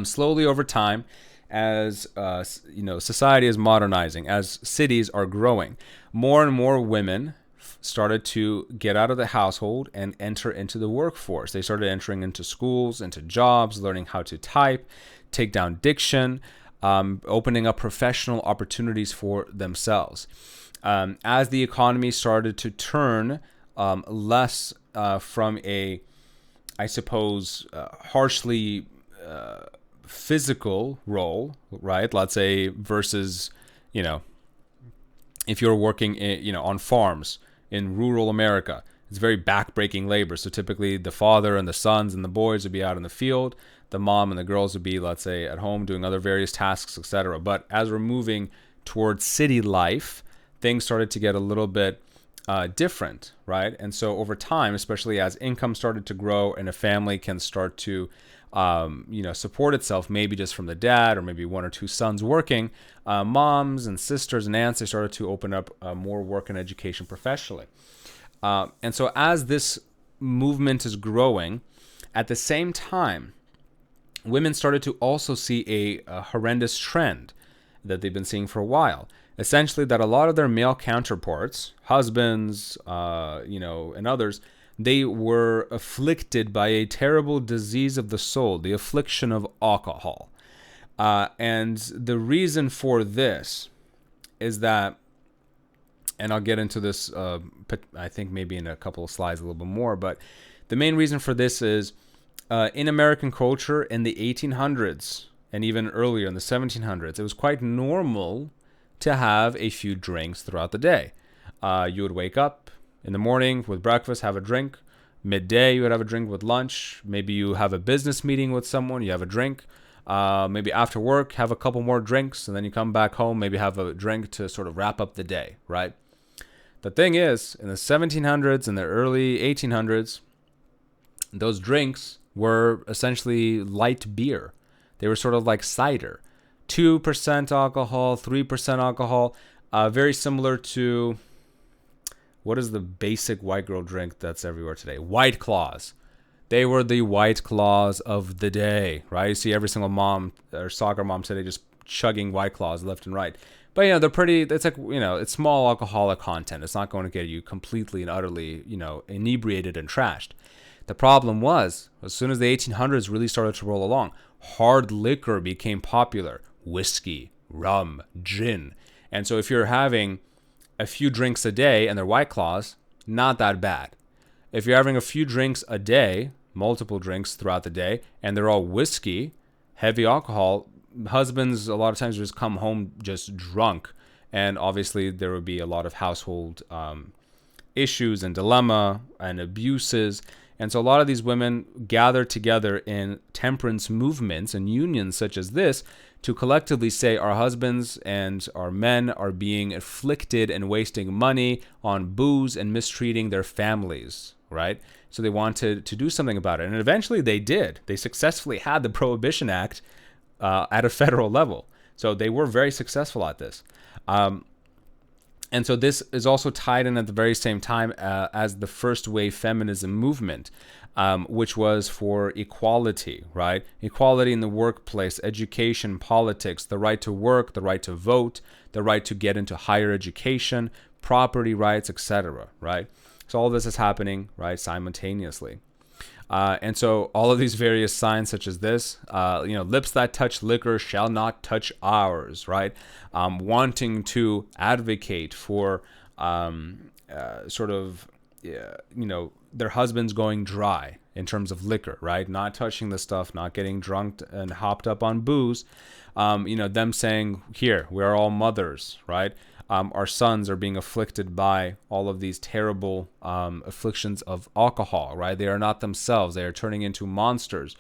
slowly over time, as society is modernizing, as cities are growing, more and more women started to get out of the household and enter into the workforce. They started entering into schools, into jobs, learning how to type, take down diction, opening up professional opportunities for themselves. As the economy started to turn less from a, I suppose, harshly physical role, right? Let's say versus, if you're working on farms in rural America, It's very backbreaking labor. So typically the father and the sons and the boys would be out in the field. The mom and the girls would be, let's say, at home doing other various tasks, etc. But as we're moving towards city life, things started to get a little bit different, right? And so over time, especially as income started to grow and a family can start to support itself, maybe just from the dad or maybe one or two sons working, moms and sisters and aunts, they started to open up more work and education professionally. And so as this movement is growing, at the same time, women started to also see a horrendous trend that they've been seeing for a while. Essentially, that a lot of their male counterparts, husbands, and others, they were afflicted by a terrible disease of the soul, the affliction of alcohol. And the reason for this is that, and I'll get into this, I think maybe in a couple of slides a little bit more, but the main reason for this is in American culture in the 1800s and even earlier in the 1700s, it was quite normal to have a few drinks throughout the day. You would wake up in the morning with breakfast, have a drink. Midday, you would have a drink with lunch. Maybe you have a business meeting with someone, you have a drink. Maybe after work, have a couple more drinks, and then you come back home, maybe have a drink to sort of wrap up the day, right? The thing is, in the 1700s and the early 1800s, those drinks were essentially light beer. They were sort of like cider. 2% alcohol, 3% alcohol, very similar to, what is the basic white girl drink that's everywhere today? White Claws. They were the White Claws of the day, right? You see every single mom or soccer mom today just chugging White Claws left and right. But, they're pretty, it's like, it's small alcoholic content. It's not going to get you completely and utterly, inebriated and trashed. The problem was, as soon as the 1800s really started to roll along, hard liquor became popular. Whiskey, rum, gin. And so if you're having a few drinks a day and they're White Claws, not that bad. If you're having a few drinks a day, multiple drinks throughout the day, and they're all whiskey, heavy alcohol, husbands a lot of times just come home just drunk. And obviously there would be a lot of household issues and dilemma and abuses. And so a lot of these women gathered together in temperance movements and unions such as this to collectively say our husbands and our men are being afflicted and wasting money on booze and mistreating their families, right? So they wanted to do something about it. And eventually they did. They successfully had the Prohibition Act at a federal level. So they were very successful at this. And so this is also tied in at the very same time as the first wave feminism movement, which was for equality, right? Equality in the workplace, education, politics, the right to work, the right to vote, the right to get into higher education, property rights, etc., right? So all this is happening, right, simultaneously. And so all of these various signs such as this, lips that touch liquor shall not touch ours, right? Wanting to advocate for their husbands going dry in terms of liquor, right? Not touching the stuff, not getting drunk and hopped up on booze. Them saying, here, we're all mothers, right? Our sons are being afflicted by all of these terrible afflictions of alcohol, right? They are not themselves. They are turning into monsters.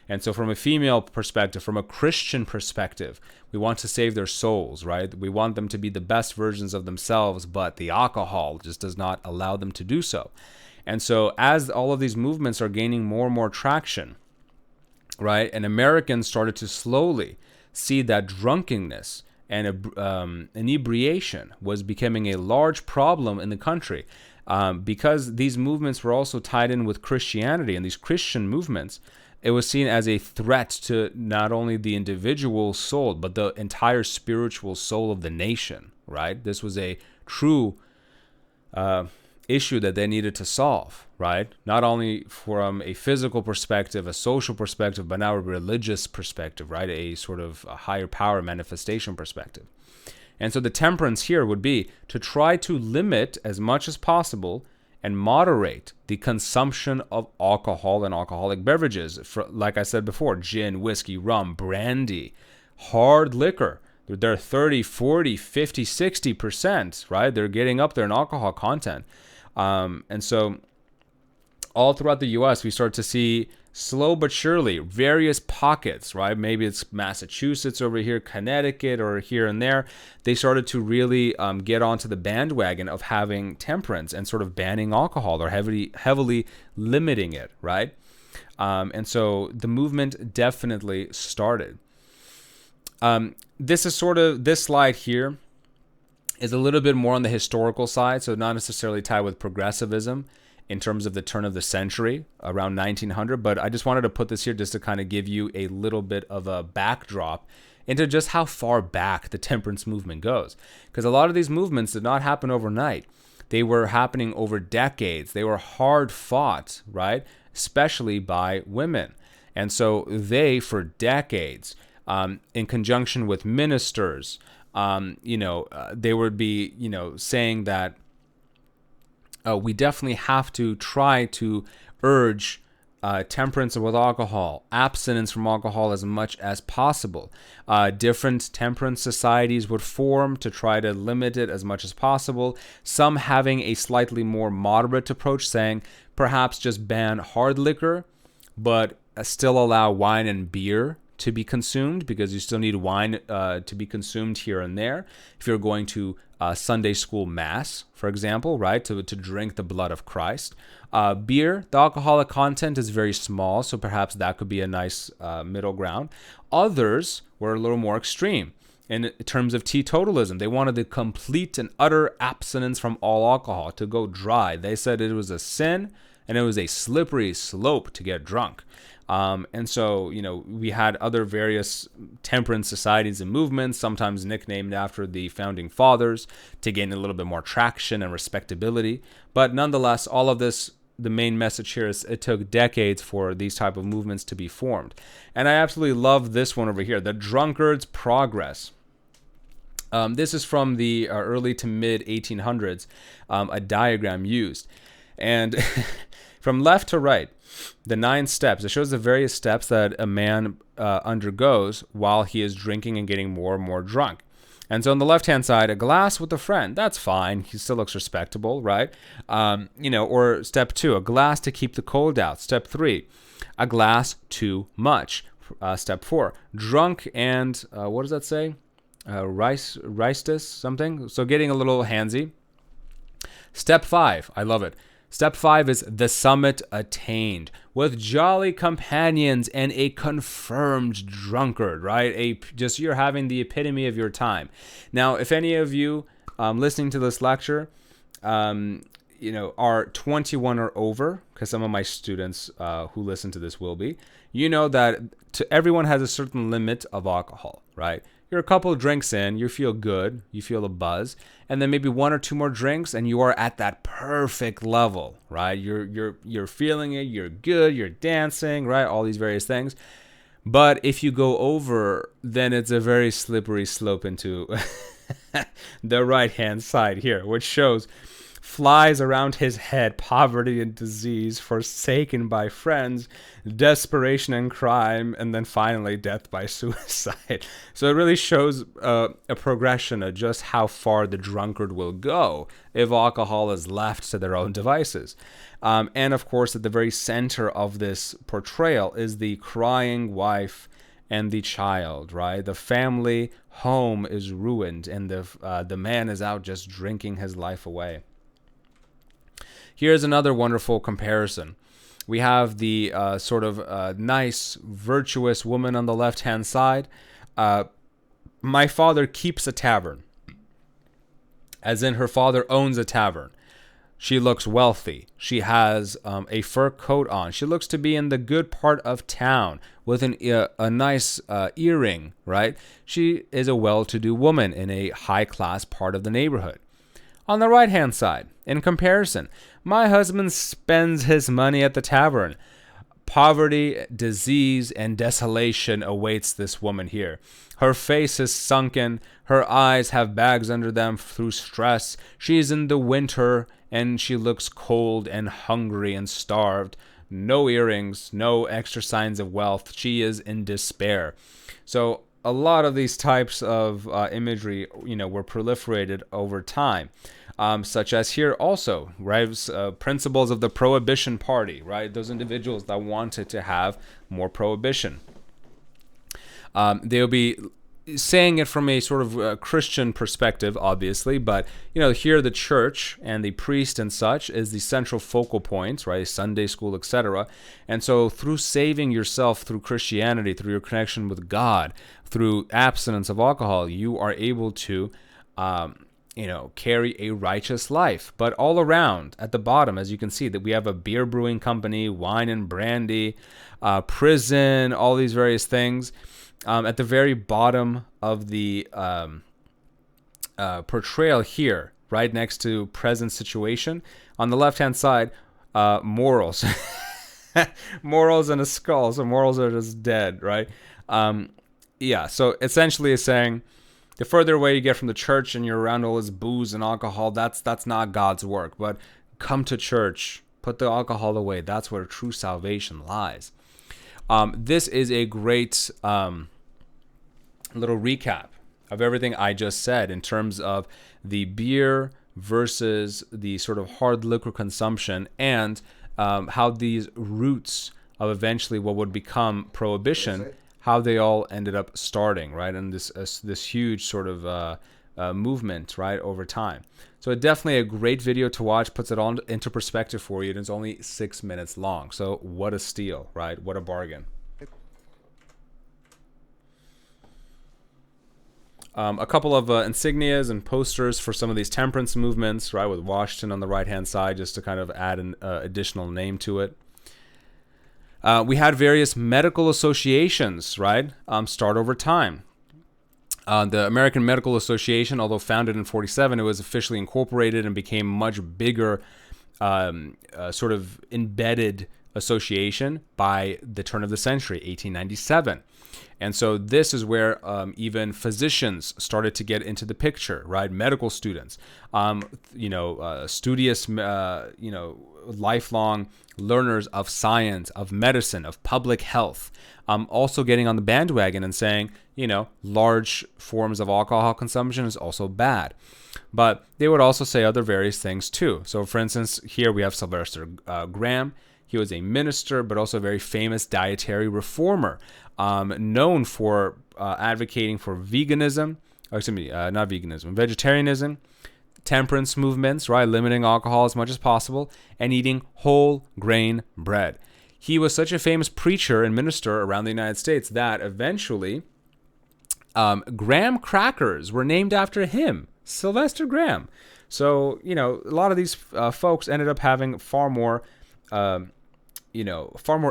And so from a female perspective, from a Christian perspective, we want to save their souls, right? We want them to be the best versions of themselves, but the alcohol just does not allow them to do so. And so as all of these movements are gaining more and more traction, right, and Americans started to slowly see that drunkenness and inebriation was becoming a large problem in the country because these movements were also tied in with Christianity, and these Christian movements, it was seen as a threat to not only the individual soul, but the entire spiritual soul of the nation, right? This was a true issue that they needed to solve, right? Not only from a physical perspective, a social perspective, but now a religious perspective, right? A sort of a higher power manifestation perspective. And so the temperance here would be to try to limit as much as possible and moderate the consumption of alcohol and alcoholic beverages. Like I said before, gin, whiskey, rum, brandy, hard liquor. They're 30, 40, 50, 60%, right? They're getting up there in alcohol content. And so all throughout the U.S., we start to see slow but surely various pockets, right? Maybe it's Massachusetts over here, Connecticut, or here and there. They started to really get onto the bandwagon of having temperance and sort of banning alcohol or heavily limiting it, right? And so the movement definitely started. This slide here is a little bit more on the historical side, so not necessarily tied with progressivism in terms of the turn of the century around 1900, but I just wanted to put this here just to kind of give you a little bit of a backdrop into just how far back the temperance movement goes. Because a lot of these movements did not happen overnight. They were happening over decades. They were hard fought, right? Especially by women. And so they, for decades, in conjunction with ministers, they would be, saying that we definitely have to try to urge temperance with alcohol, abstinence from alcohol as much as possible. Different temperance societies would form to try to limit it as much as possible. Some having a slightly more moderate approach, saying perhaps just ban hard liquor, but still allow wine and beer to be consumed, because you still need wine to be consumed here and there. If you're going to Sunday school mass, for example, right, to drink the blood of Christ. Beer, the alcoholic content is very small, so perhaps that could be a nice middle ground. Others were a little more extreme. In terms of teetotalism, they wanted the complete and utter abstinence from all alcohol, to go dry. They said it was a sin and it was a slippery slope to get drunk. And so, we had other various temperance societies and movements, sometimes nicknamed after the founding fathers, to gain a little bit more traction and respectability. But nonetheless, all of this, the main message here is it took decades for these type of movements to be formed. And I absolutely love this one over here, the Drunkard's Progress. This is from the early to mid 1800s, a diagram used. And from left to right, the 9 steps. It shows the various steps that a man undergoes while he is drinking and getting more and more drunk. And so on the left-hand side, a glass with a friend. That's fine. He still looks respectable, right? Or step 2, a glass to keep the cold out. Step 3, a glass too much. Step 4, drunk and, what does that say? Rice something. So getting a little handsy. Step 5, I love it. Step 5 is the summit attained with jolly companions and a confirmed drunkard, right? You're having the epitome of your time. Now, if any of you listening to this lecture, are 21 or over, because some of my students who listen to this will be, that everyone has a certain limit of alcohol, right? You're a couple of drinks in, you feel good, you feel a buzz, and then maybe 1 or 2 more drinks, and you are at that perfect level, right? You're feeling it, you're good, you're dancing, right? All these various things. But if you go over, then it's a very slippery slope into the right-hand side here, which shows flies around his head, poverty and disease, forsaken by friends, desperation and crime, and then finally death by suicide. So it really shows a progression of just how far the drunkard will go if alcohol is left to their own devices. And of course, at the very center of this portrayal is the crying wife and the child, right? The family home is ruined, and the man is out just drinking his life away. Here's another wonderful comparison. We have the nice, virtuous woman on the left-hand side. My father keeps a tavern, as in her father owns a tavern. She looks wealthy. She has a fur coat on. She looks to be in the good part of town with a nice earring, right? She is a well-to-do woman in a high-class part of the neighborhood. On the right-hand side, in comparison, my husband spends his money at the tavern. Poverty, disease, and desolation awaits this woman here. Her face is sunken. Her eyes have bags under them through stress. She is in the winter, and she looks cold and hungry and starved. No earrings, no extra signs of wealth. She is in despair. So a lot of these types of imagery, were proliferated over time. such as here also, right? Principles of the Prohibition Party, right? Those individuals that wanted to have more prohibition. They'll be saying it from a sort of Christian perspective, obviously, but here the church and the priest and such is the central focal point, right? Sunday school, etc. And so through saving yourself through Christianity, through your connection with God, through abstinence of alcohol, you are able to carry a righteous life. But all around at the bottom, as you can see, that we have a beer brewing company, wine and brandy, prison, all these various things. At the very bottom of the portrayal here, right next to present situation, on the left-hand side, morals. Morals and a skull. So morals are just dead, right? So essentially it's saying the further away you get from the church and you're around all this booze and alcohol, that's not God's work. But come to church, put the alcohol away. That's where true salvation lies. This is a great little recap of everything I just said in terms of the beer versus the sort of hard liquor consumption and how these roots of eventually what would become prohibition, how they all ended up starting, right? And this huge sort of movement, right, over time. So definitely a great video to watch, puts it all into perspective for you, and it's only 6 minutes long. So what a steal, right? What a bargain. A couple of insignias and posters for some of these temperance movements, right, with Washington on the right-hand side, just to kind of add an additional name to it. We had various medical associations, right, start over time. The American Medical Association, although founded in 1947, it was officially incorporated and became much bigger, sort of embedded association by the turn of the century, 1897. And so this is where even physicians started to get into the picture, right? Medical students, studious, lifelong learners of science, of medicine, of public health, also getting on the bandwagon and saying, large forms of alcohol consumption is also bad. But they would also say other various things too. So for instance, here we have Sylvester Graham. He was a minister, but also a very famous dietary reformer, known for advocating for veganism, vegetarianism, temperance movements, right, limiting alcohol as much as possible, and eating whole grain bread. He was such a famous preacher and minister around the United States that eventually graham crackers were named after him, Sylvester Graham. So, a lot of these folks ended up having far more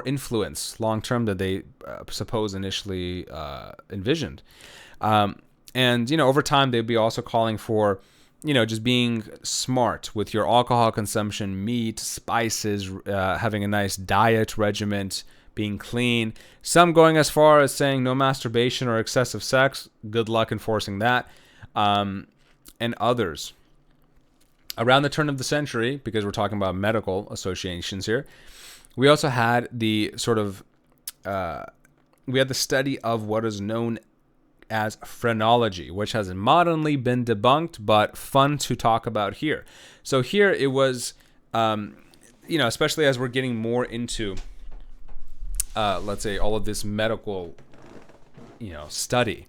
influence long-term than they suppose initially envisioned. And over time, they'd be also calling for, just being smart with your alcohol consumption, meat, spices, having a nice diet regimen, being clean. Some going as far as saying no masturbation or excessive sex. Good luck enforcing that. And others. Around the turn of the century, because we're talking about medical associations here, we also had the sort of, we had the study of what is known as phrenology, which has modernly been debunked, but fun to talk about here. So here it was, especially as we're getting more into, let's say, all of this medical, study.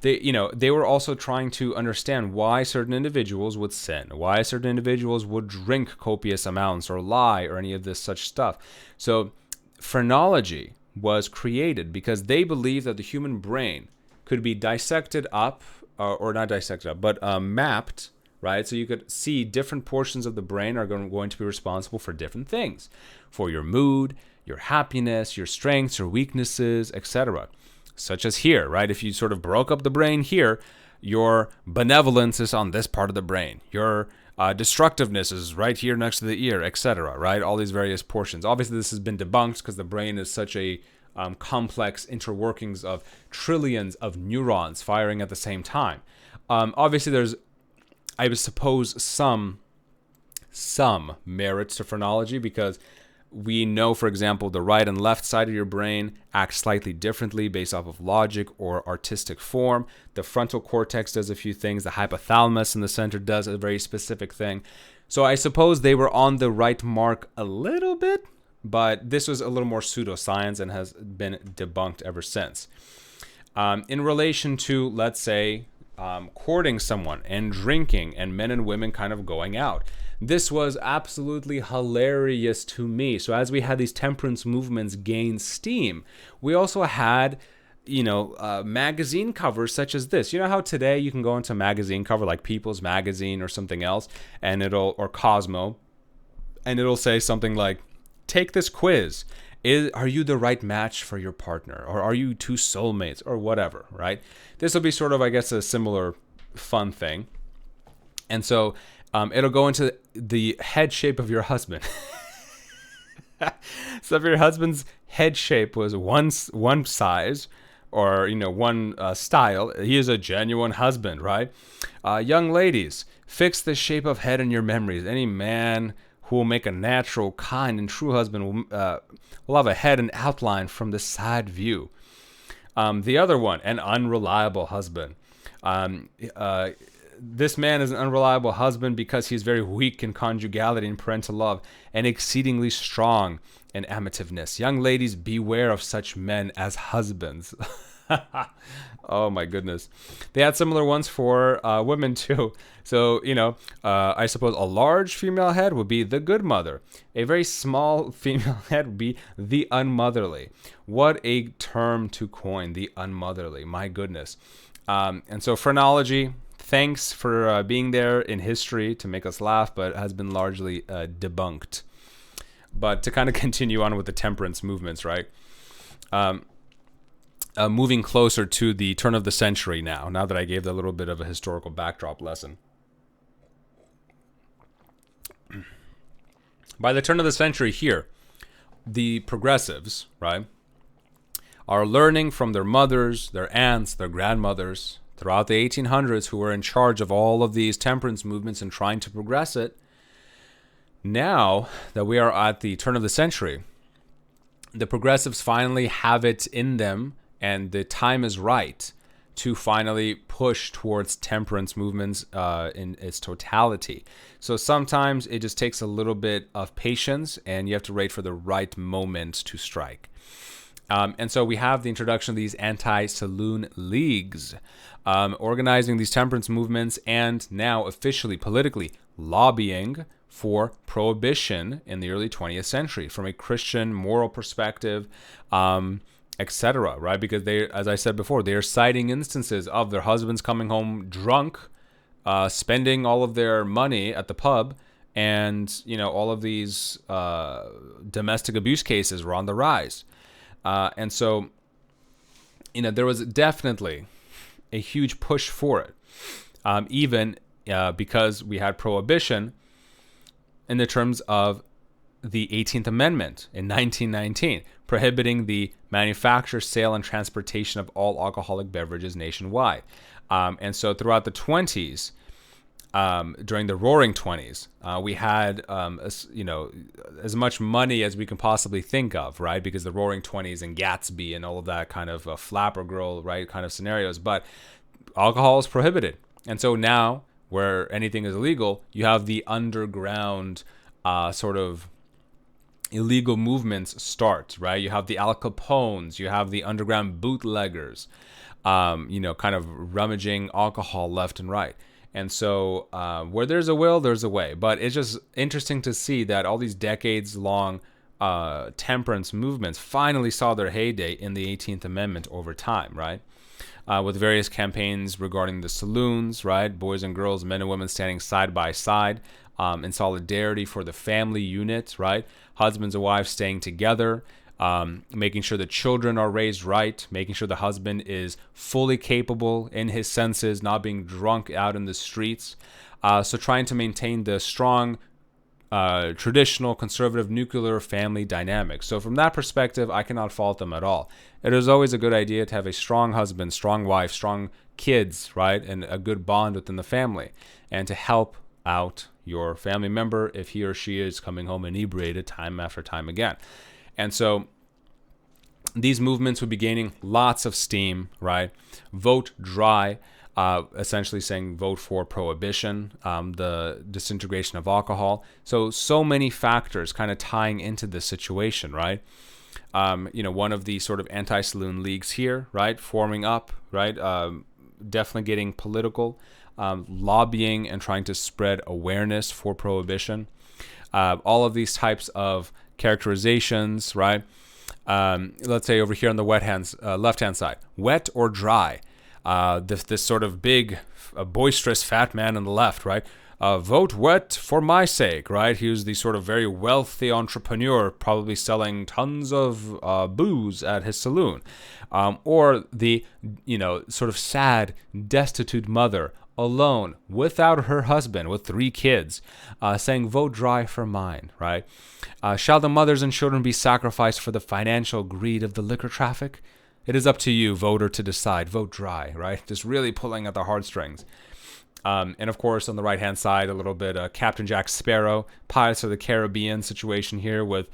They were also trying to understand why certain individuals would sin, why certain individuals would drink copious amounts or lie or any of this such stuff. So phrenology was created because they believed that the human brain could be dissected up, or not dissected up, but mapped, right? So you could see different portions of the brain are going to be responsible for different things, for your mood, your happiness, your strengths, your weaknesses, etc. Such as here, right? If you sort of broke up the brain here, your benevolence is on this part of the brain. Your destructiveness is right here next to the ear, etc., right? All these various portions. Obviously, this has been debunked because the brain is such a complex interworkings of trillions of neurons firing at the same time. Obviously, there's, I would suppose, some merits to phrenology because We know, for example, the right and left side of your brain act slightly differently based off of logic or artistic form. The frontal cortex does a few things. The hypothalamus in the center does a very specific thing. So I suppose they were on the right mark a little bit, but this was a little more pseudoscience and has been debunked ever since. In relation to, let's say, courting someone and drinking and men and women kind of going out, this was absolutely hilarious to me. So as we had these temperance movements gain steam, we also had, magazine covers such as this. You know how today you can go into a magazine cover like People's Magazine or something else, and or Cosmo, and it'll say something like, take this quiz. Are you the right match for your partner? Or are you two soulmates? Or whatever, right? This will be sort of, I guess, a similar fun thing. And so it'll go into the head shape of your husband. So if your husband's head shape was one size or, one style, he is a genuine husband, right? Young ladies, fix the shape of head in your memories. Any man who will make a natural, kind, and true husband will have a head and outline from the side view. The other one, an unreliable husband. This man is an unreliable husband because he's very weak in conjugality and parental love and exceedingly strong in amativeness. Young ladies, beware of such men as husbands. Oh my goodness. They had similar ones for women too. So, I suppose a large female head would be the good mother. A very small female head would be the unmotherly. What a term to coin, the unmotherly. My goodness. And so phrenology, thanks for being there in history to make us laugh, but has been largely debunked. But to kind of continue on with the temperance movements, right? Moving closer to the turn of the century now that I gave a little bit of a historical backdrop lesson. By the turn of the century here, the progressives, right, are learning from their mothers, their aunts, their grandmothers throughout the 1800s who were in charge of all of these temperance movements and trying to progress it. Now that we are at the turn of the century, the progressives finally have it in them, and the time is right to finally push towards temperance movements in its totality. So sometimes it just takes a little bit of patience, and you have to wait for the right moment to strike. And so we have the introduction of these anti-saloon leagues, organizing these temperance movements, and now officially, politically, lobbying for prohibition in the early 20th century from a Christian moral perspective, etc., right? Because they, as I said before, they are citing instances of their husbands coming home drunk, spending all of their money at the pub, and all of these domestic abuse cases were on the rise. And so, there was definitely a huge push for it, even because we had prohibition in the terms of the 18th Amendment in 1919, prohibiting the manufacture, sale, and transportation of all alcoholic beverages nationwide. And so throughout the 20s, during the Roaring 20s, we had as much money as we can possibly think of, right? Because the Roaring 20s and Gatsby and all of that kind of flapper girl, right, kind of scenarios. But alcohol is prohibited. And so now, where anything is illegal, you have the underground sort of illegal movements start, right? You have the Al Capones, you have the underground bootleggers, kind of rummaging alcohol left and right. And so where there's a will, there's a way. But it's just interesting to see that all these decades-long temperance movements finally saw their heyday in the 18th Amendment over time, right? With various campaigns regarding the saloons, right? Boys and girls, men and women standing side by side in solidarity for the family unit, right? Husbands and wives staying together, making sure the children are raised right, making sure the husband is fully capable in his senses, not being drunk out in the streets. So trying to maintain the strong traditional conservative nuclear family dynamic. So from that perspective, I cannot fault them at all. It is always a good idea to have a strong husband, strong wife, strong kids, right? And a good bond within the family, and to help out, your family member if he or she is coming home inebriated time after time again. And so these movements would be gaining lots of steam, right? Vote dry, essentially saying vote for prohibition, the disintegration of alcohol. So many factors kind of tying into this situation, right? One of the sort of anti-saloon leagues here, right, forming up, right, definitely getting political, lobbying and trying to spread awareness for prohibition. All of these types of characterizations, right? Let's say over here on the left-hand side, wet or dry. This sort of big, boisterous fat man on the left, right? Vote wet for my sake, right? He was the sort of very wealthy entrepreneur, probably selling tons of booze at his saloon. Or the, sort of sad, destitute mother, alone, without her husband, with 3 kids, saying, vote dry for mine, right? Shall the mothers and children be sacrificed for the financial greed of the liquor traffic? It is up to you, voter, to decide. Vote dry, right? Just really pulling at the heartstrings. And of course, on the right-hand side, a little bit Captain Jack Sparrow, Pirates of the Caribbean situation here with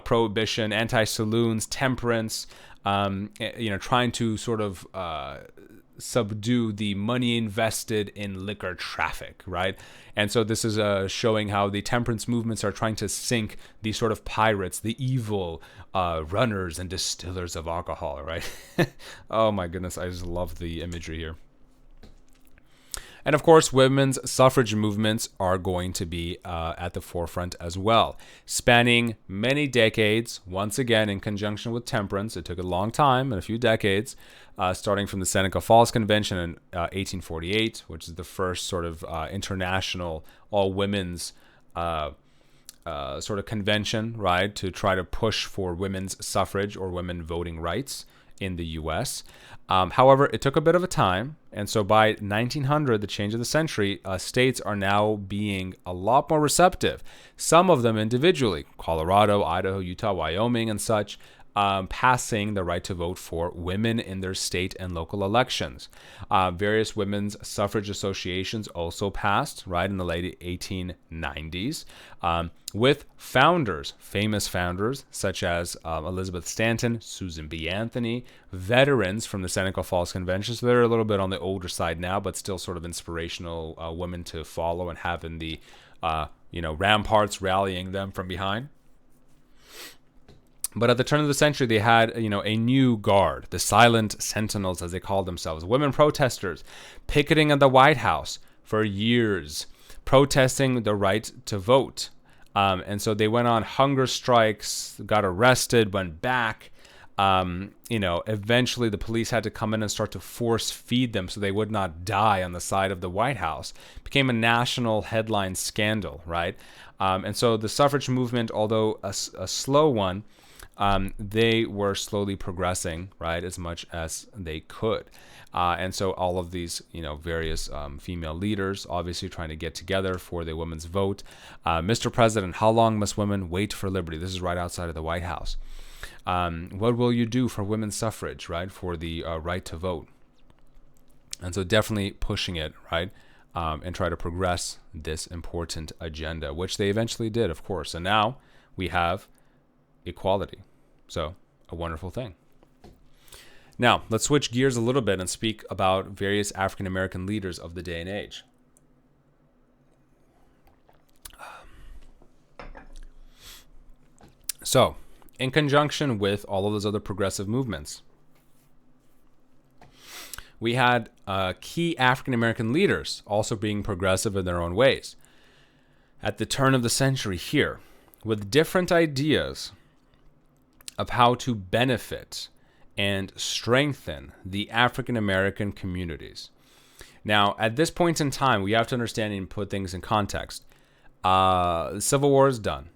prohibition, anti-saloons, temperance, trying to sort of subdue the money invested in liquor traffic, right? And so this is showing how the temperance movements are trying to sink the sort of pirates, the evil runners and distillers of alcohol, right? Oh my goodness, I just love the imagery here. And of course, women's suffrage movements are going to be at the forefront as well, spanning many decades, once again in conjunction with temperance. It took a long time and a few decades, starting from the Seneca Falls Convention in 1848, which is the first sort of international all-women's sort of convention, right, to try to push for women's suffrage or women voting rights in the U.S. However, it took a bit of a time, and so by 1900, the change of the century, states are now being a lot more receptive. Some of them individually, Colorado, Idaho, Utah, Wyoming, and such, passing the right to vote for women in their state and local elections. Various women's suffrage associations also passed, right, in the late 1890s, with founders, famous founders, such as Elizabeth Stanton, Susan B. Anthony, veterans from the Seneca Falls Convention. So they're a little bit on the older side now, but still sort of inspirational women to follow and having the, ramparts rallying them from behind. But at the turn of the century, they had, a new guard, the Silent Sentinels, as they called themselves, women protesters, picketing at the White House for years, protesting the right to vote. And so they went on hunger strikes, got arrested, went back. Eventually the police had to come in and start to force feed them so they would not die on the side of the White House. It became a national headline scandal, right? And so the suffrage movement, although a slow one, they were slowly progressing, right, as much as they could. And so all of these, various female leaders obviously trying to get together for the women's vote. Mr. President, how long must women wait for liberty? This is right outside of the White House. What will you do for women's suffrage, right, for the right to vote? And so definitely pushing it, right, and try to progress this important agenda, which they eventually did, of course. And now we have equality. So a wonderful thing. Now, let's switch gears a little bit and speak about various African American leaders of the day and age. So, in conjunction with all of those other progressive movements, we had key African American leaders also being progressive in their own ways. At the turn of the century here, with different ideas of how to benefit and strengthen the African American communities. Now, at this point in time, we have to understand and put things in context. The Civil War is done.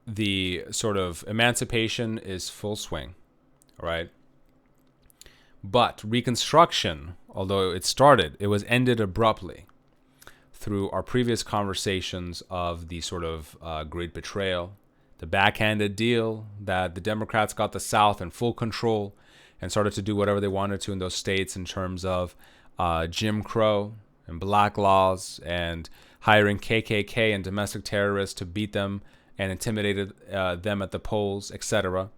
The sort of emancipation is full swing, right? But Reconstruction, although it started, it was ended abruptly through our previous conversations of the sort of great betrayal, the backhanded deal that the Democrats got the South in full control and started to do whatever they wanted to in those states in terms of Jim Crow and black laws and hiring KKK and domestic terrorists to beat them and intimidated them at the polls, etc.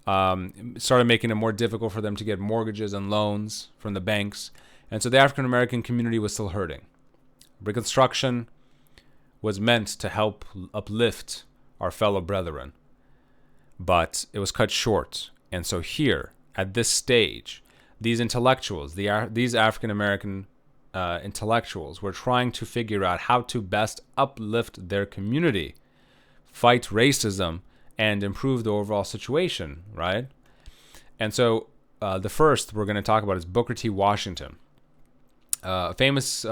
Started making it more difficult for them to get mortgages and loans from the banks. And so the African American community was still hurting. Reconstruction was meant to help uplift our fellow brethren, but it was cut short. And so here, at this stage, these intellectuals, these African American intellectuals were trying to figure out how to best uplift their community, fight racism, and improve the overall situation, right? And so the first we're going to talk about is Booker T. Washington. Famous,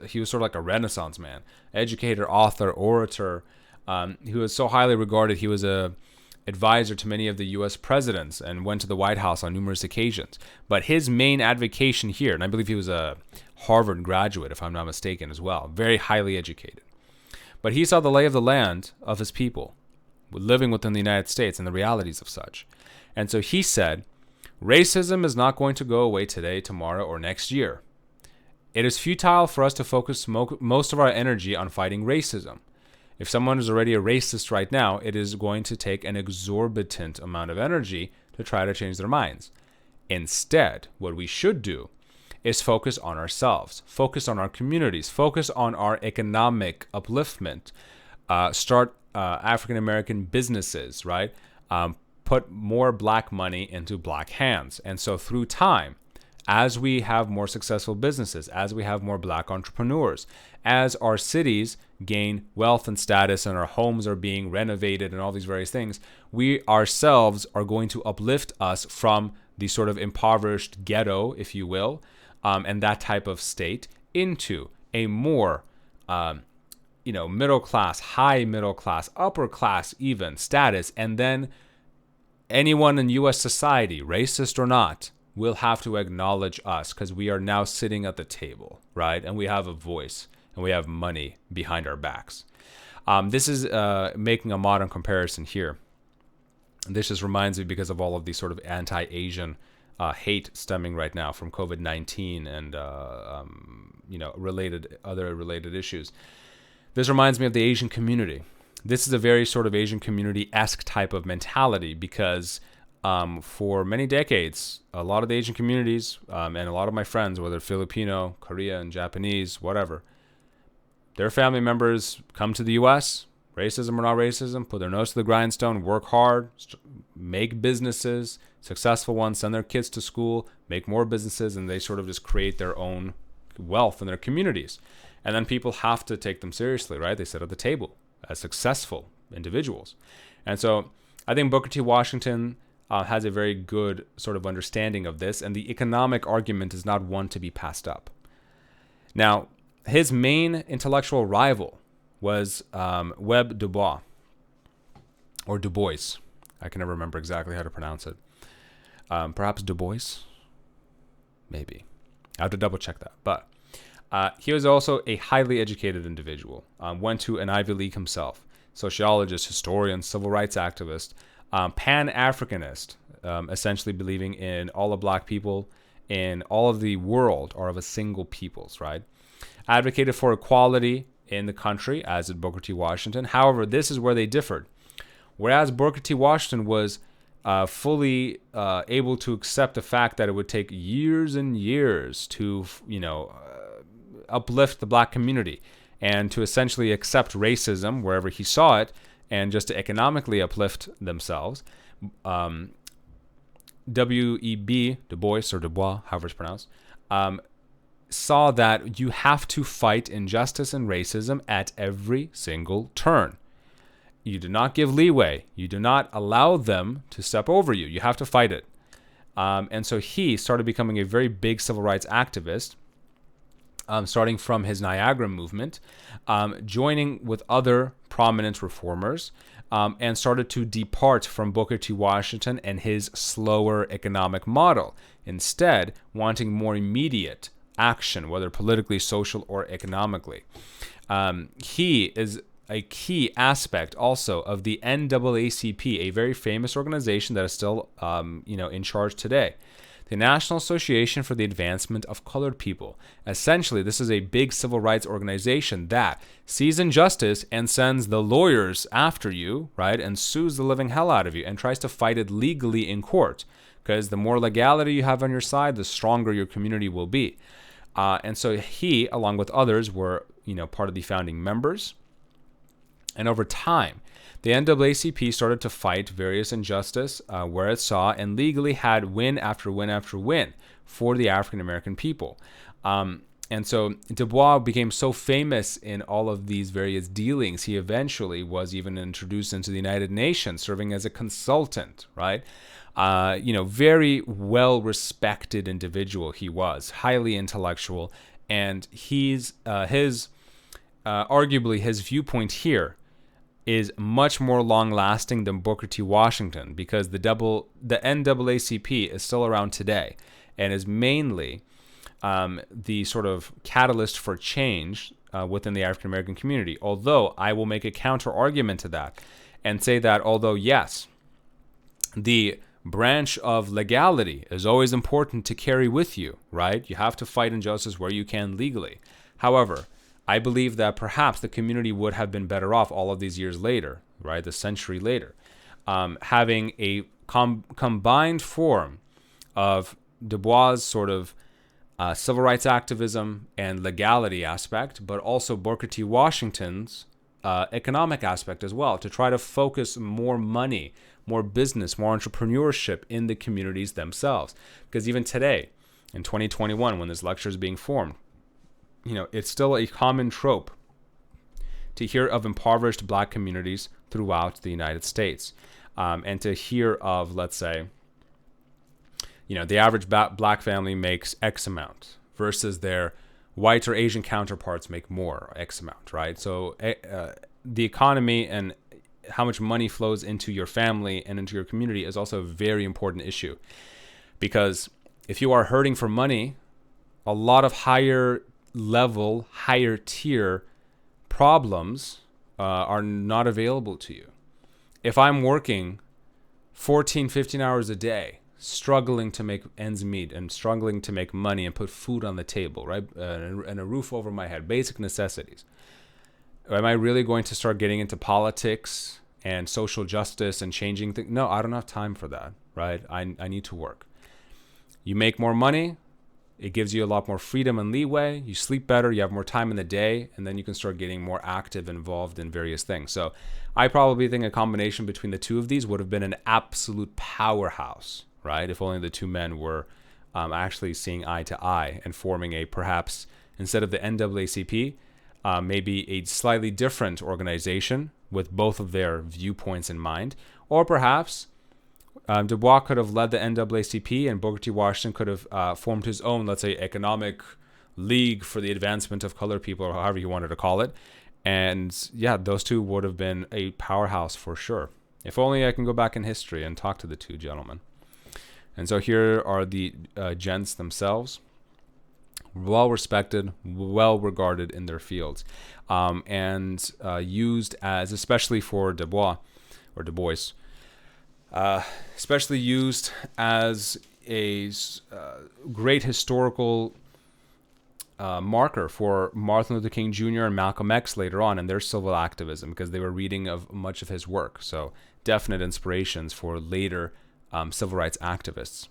he was sort of like a Renaissance man, educator, author, orator. He was so highly regarded, he was a advisor to many of the U.S. presidents and went to the White House on numerous occasions. But his main advocation here, and I believe he was a Harvard graduate, if I'm not mistaken as well, very highly educated. But he saw the lay of the land of his people, living within the United States and the realities of such. And so he said, racism is not going to go away today, tomorrow, or next year. It is futile for us to focus most of our energy on fighting racism. If someone is already a racist right now, it is going to take an exorbitant amount of energy to try to change their minds. Instead, what we should do is focus on ourselves, focus on our communities, focus on our economic upliftment, start African American businesses, right? Put more black money into black hands. And so through time, as we have more successful businesses, as we have more black entrepreneurs, as our cities gain wealth and status and our homes are being renovated and all these various things, we ourselves are going to uplift us from the sort of impoverished ghetto, if you will, and that type of state into a more, middle class, high middle class, upper class even status. And then anyone in U.S. society, racist or not, will have to acknowledge us because we are now sitting at the table, right? And we have a voice and we have money behind our backs. This is making a modern comparison here. This just reminds me because of all of these sort of anti-Asian hate stemming right now from COVID-19 and other related issues. This reminds me of the Asian community. This is a very sort of Asian community-esque type of mentality because for many decades, a lot of the Asian communities and a lot of my friends, whether Filipino, Korean, Japanese, whatever, their family members come to the U.S., racism or not racism, put their nose to the grindstone, work hard, make businesses, successful ones, send their kids to school, make more businesses, and they sort of just create their own wealth in their communities. And then people have to take them seriously, right? They sit at the table as successful individuals. And so I think Booker T. Washington has a very good sort of understanding of this, and the economic argument is not one to be passed up. Now, his main intellectual rival was Webb Du Bois, or Du Bois. I can never remember exactly how to pronounce it. Perhaps Du Bois? Maybe. I have to double check that. But he was also a highly educated individual, went to an Ivy League himself, sociologist, historian, civil rights activist, Pan-Africanist, essentially believing in all the black people in all of the world are of a single peoples, right? Advocated for equality in the country, as did Booker T. Washington. However, this is where they differed. Whereas Booker T. Washington was fully able to accept the fact that it would take years and years to, uplift the black community and to essentially accept racism wherever he saw it and just to economically uplift themselves. W.E.B. Du Bois, or Du Bois, however it's pronounced, saw that you have to fight injustice and racism at every single turn. You do not give leeway. You do not allow them to step over you. You have to fight it. And so he started becoming a very big civil rights activist, starting from his Niagara movement, joining with other prominent reformers, and started to depart from Booker T. Washington and his slower economic model, instead wanting more immediate action, whether politically, social, or economically. He is a key aspect also of the NAACP, a very famous organization that is still in charge today. the National Association for the Advancement of Colored People. Essentially, this is a big civil rights organization that sees injustice and sends the lawyers after you, right, and sues the living hell out of you and tries to fight it legally in court. Because the more legality you have on your side, the stronger your community will be. And so he, along with others, were part of the founding members. And over time, the NAACP started to fight various injustice where it saw and legally had win after win after win for the African American people. And so Du Bois became so famous in all of these various dealings, he eventually was even introduced into the United Nations, serving as a consultant, right? Very well-respected individual he was, highly intellectual, and arguably his viewpoint here is much more long-lasting than Booker T. Washington, because the NAACP is still around today and is mainly the sort of catalyst for change within the African American community. Although I will make a counter-argument to that and say that although, yes, the branch of legality is always important to carry with you, right? You have to fight injustice where you can legally. However, I believe that perhaps the community would have been better off all of these years later, right? The century later, having a combined form of Du Bois' sort of civil rights activism and legality aspect, but also Booker T. Washington's economic aspect as well, to try to focus more money, more business, more entrepreneurship in the communities themselves. Because even today, in 2021, when this lecture is being formed, it's still a common trope to hear of impoverished black communities throughout the United States. And to hear of, let's say, the average black family makes X amount versus their white or Asian counterparts make more, X amount, right? So the economy and how much money flows into your family and into your community is also a very important issue. Because if you are hurting for money, a lot of higher level, higher tier problems are not available to you. If I'm working 14, 15 hours a day, struggling to make ends meet and struggling to make money and put food on the table, right? And a roof over my head, basic necessities. Am I really going to start getting into politics and social justice and changing things? No, I don't have time for that, right? I need to work. You make more money, it gives you a lot more freedom and leeway. You sleep better, you have more time in the day, and then you can start getting more active, involved in various things. So I probably think a combination between the two of these would have been an absolute powerhouse, right? If only the two men were actually seeing eye to eye and forming a, perhaps, instead of the NAACP, maybe a slightly different organization with both of their viewpoints in mind. Or perhaps Du Bois could have led the NAACP and Booker T. Washington could have formed his own, let's say, economic league for the advancement of colored people, or however you wanted to call it. And yeah, those two would have been a powerhouse for sure. If only I can go back in history and talk to the two gentlemen. And so here are the gents themselves. Well respected, well regarded in their fields, and used as, especially for Du Bois, especially used as a great historical marker for Martin Luther King Jr. and Malcolm X later on in their civil activism, because they were reading of much of his work. So definite inspirations for later civil rights activists.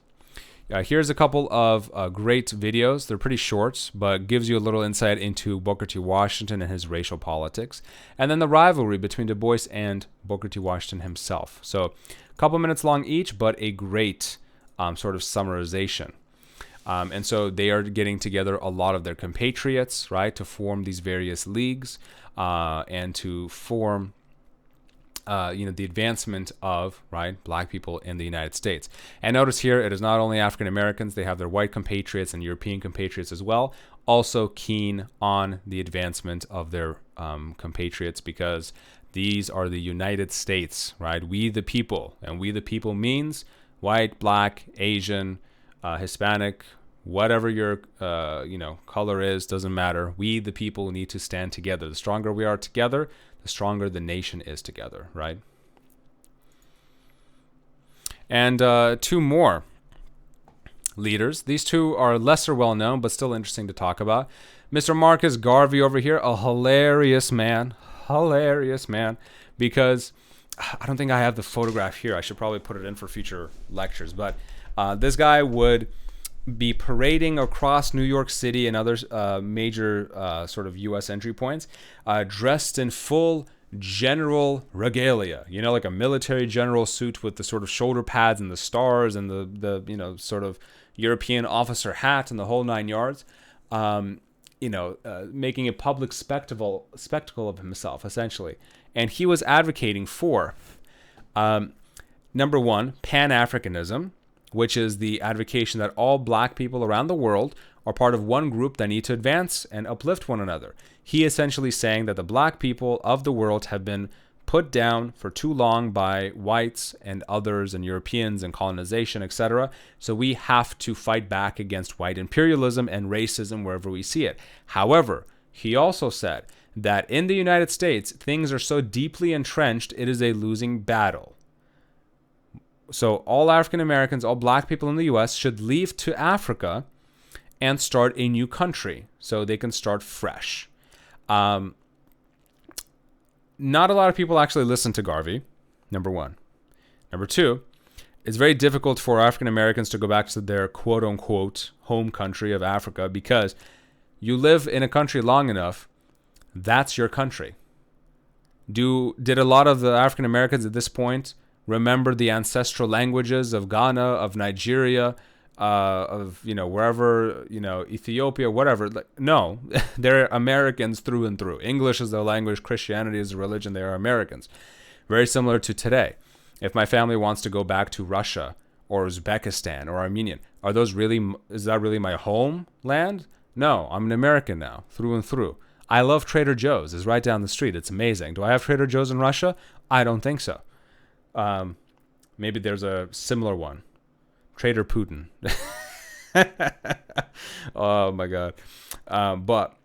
Here's a couple of great videos. They're pretty short, but gives you a little insight into Booker T. Washington and his racial politics. And then the rivalry between Du Bois and Booker T. Washington himself. So a couple minutes long each, but a great sort of summarization. And so they are getting together a lot of their compatriots, right, to form these various leagues and to form the advancement of, right, black people in the United States. And notice here, it is not only African Americans, they have their white compatriots and European compatriots as well, also keen on the advancement of their compatriots, because these are the United States, right? We the people, and we the people means white, black, Asian, Hispanic, whatever your color is, doesn't matter. We the people need to stand together. The stronger we are together, the stronger the nation is together, right? And two more leaders. These two are lesser well known, but still interesting to talk about. Mr. Marcus Garvey over here, a hilarious man, because I don't think I have the photograph here. I should probably put it in for future lectures, but this guy would be parading across New York City and other major sort of U.S. entry points, dressed in full general regalia, like a military general suit with the sort of shoulder pads and the stars and the sort of European officer hat and the whole nine yards, making a public spectacle of himself, essentially. And he was advocating for, number one, Pan-Africanism, which is the advocation that all black people around the world are part of one group that need to advance and uplift one another. He essentially saying that the black people of the world have been put down for too long by whites and others and Europeans and colonization, etc. So we have to fight back against white imperialism and racism wherever we see it. However, he also said that in the United States, things are so deeply entrenched, it is a losing battle. So all African Americans, all black people in the U.S. should leave to Africa and start a new country so they can start fresh. Not a lot of people actually listen to Garvey, number one. Number two, it's very difficult for African Americans to go back to their quote-unquote home country of Africa because you live in a country long enough, that's your country. Did a lot of the African Americans at this point remember the ancestral languages of Ghana, of Nigeria, of wherever, Ethiopia, whatever? No, they're Americans through and through. English is their language, Christianity is a religion. They are Americans. Very similar to today. If my family wants to go back to Russia or Uzbekistan or Armenian, is that really my homeland? No, I'm an American now, through and through. I love Trader Joe's. It's right down the street. It's amazing. Do I have Trader Joe's in Russia? I don't think so. Maybe there's a similar one. Trader Putin. Oh my God. But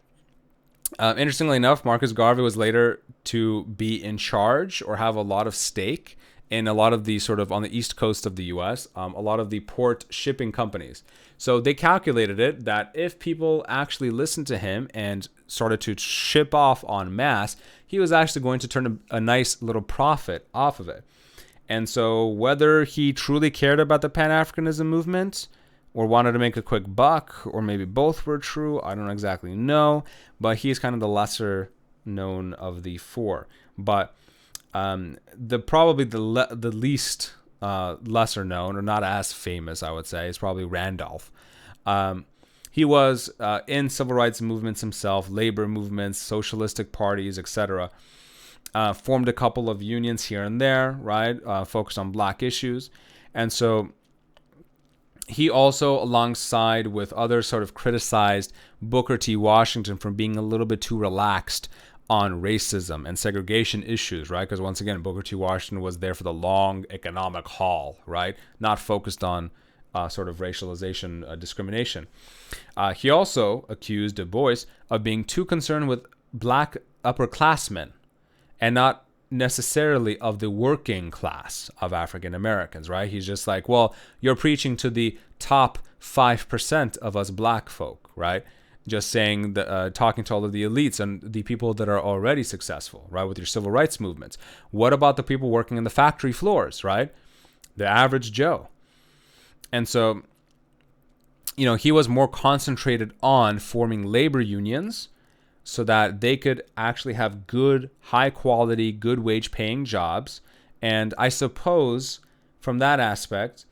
interestingly enough, Marcus Garvey was later to be in charge or have a lot of stake in a lot of the sort of on the east coast of the U.S., a lot of the port shipping companies. So they calculated it that if people actually listened to him and started to ship off en masse, he was actually going to turn a nice little profit off of it. And so whether he truly cared about the Pan-Africanism movement or wanted to make a quick buck, or maybe both were true, I don't exactly know, but he's kind of the lesser known of the four. But probably the least lesser known, or not as famous, I would say, is probably Randolph. He was in civil rights movements himself, labor movements, socialistic parties, etc. Formed a couple of unions here and there, right? Focused on black issues. And so he also, alongside with others, sort of criticized Booker T. Washington for being a little bit too relaxed on racism and segregation issues, right? Because once again, Booker T. Washington was there for the long economic haul, right? Not focused on sort of racialization, discrimination. He also accused Du Bois of being too concerned with black upperclassmen and not necessarily of the working class of African Americans, right? He's just like, well, you're preaching to the top 5% of us black folk, right? Just saying, talking to all of the elites and the people that are already successful, right, with your civil rights movements. What about the people working in the factory floors, right? The average Joe. And so, he was more concentrated on forming labor unions so that they could actually have good, high quality, good wage paying jobs. And I suppose from that aspect,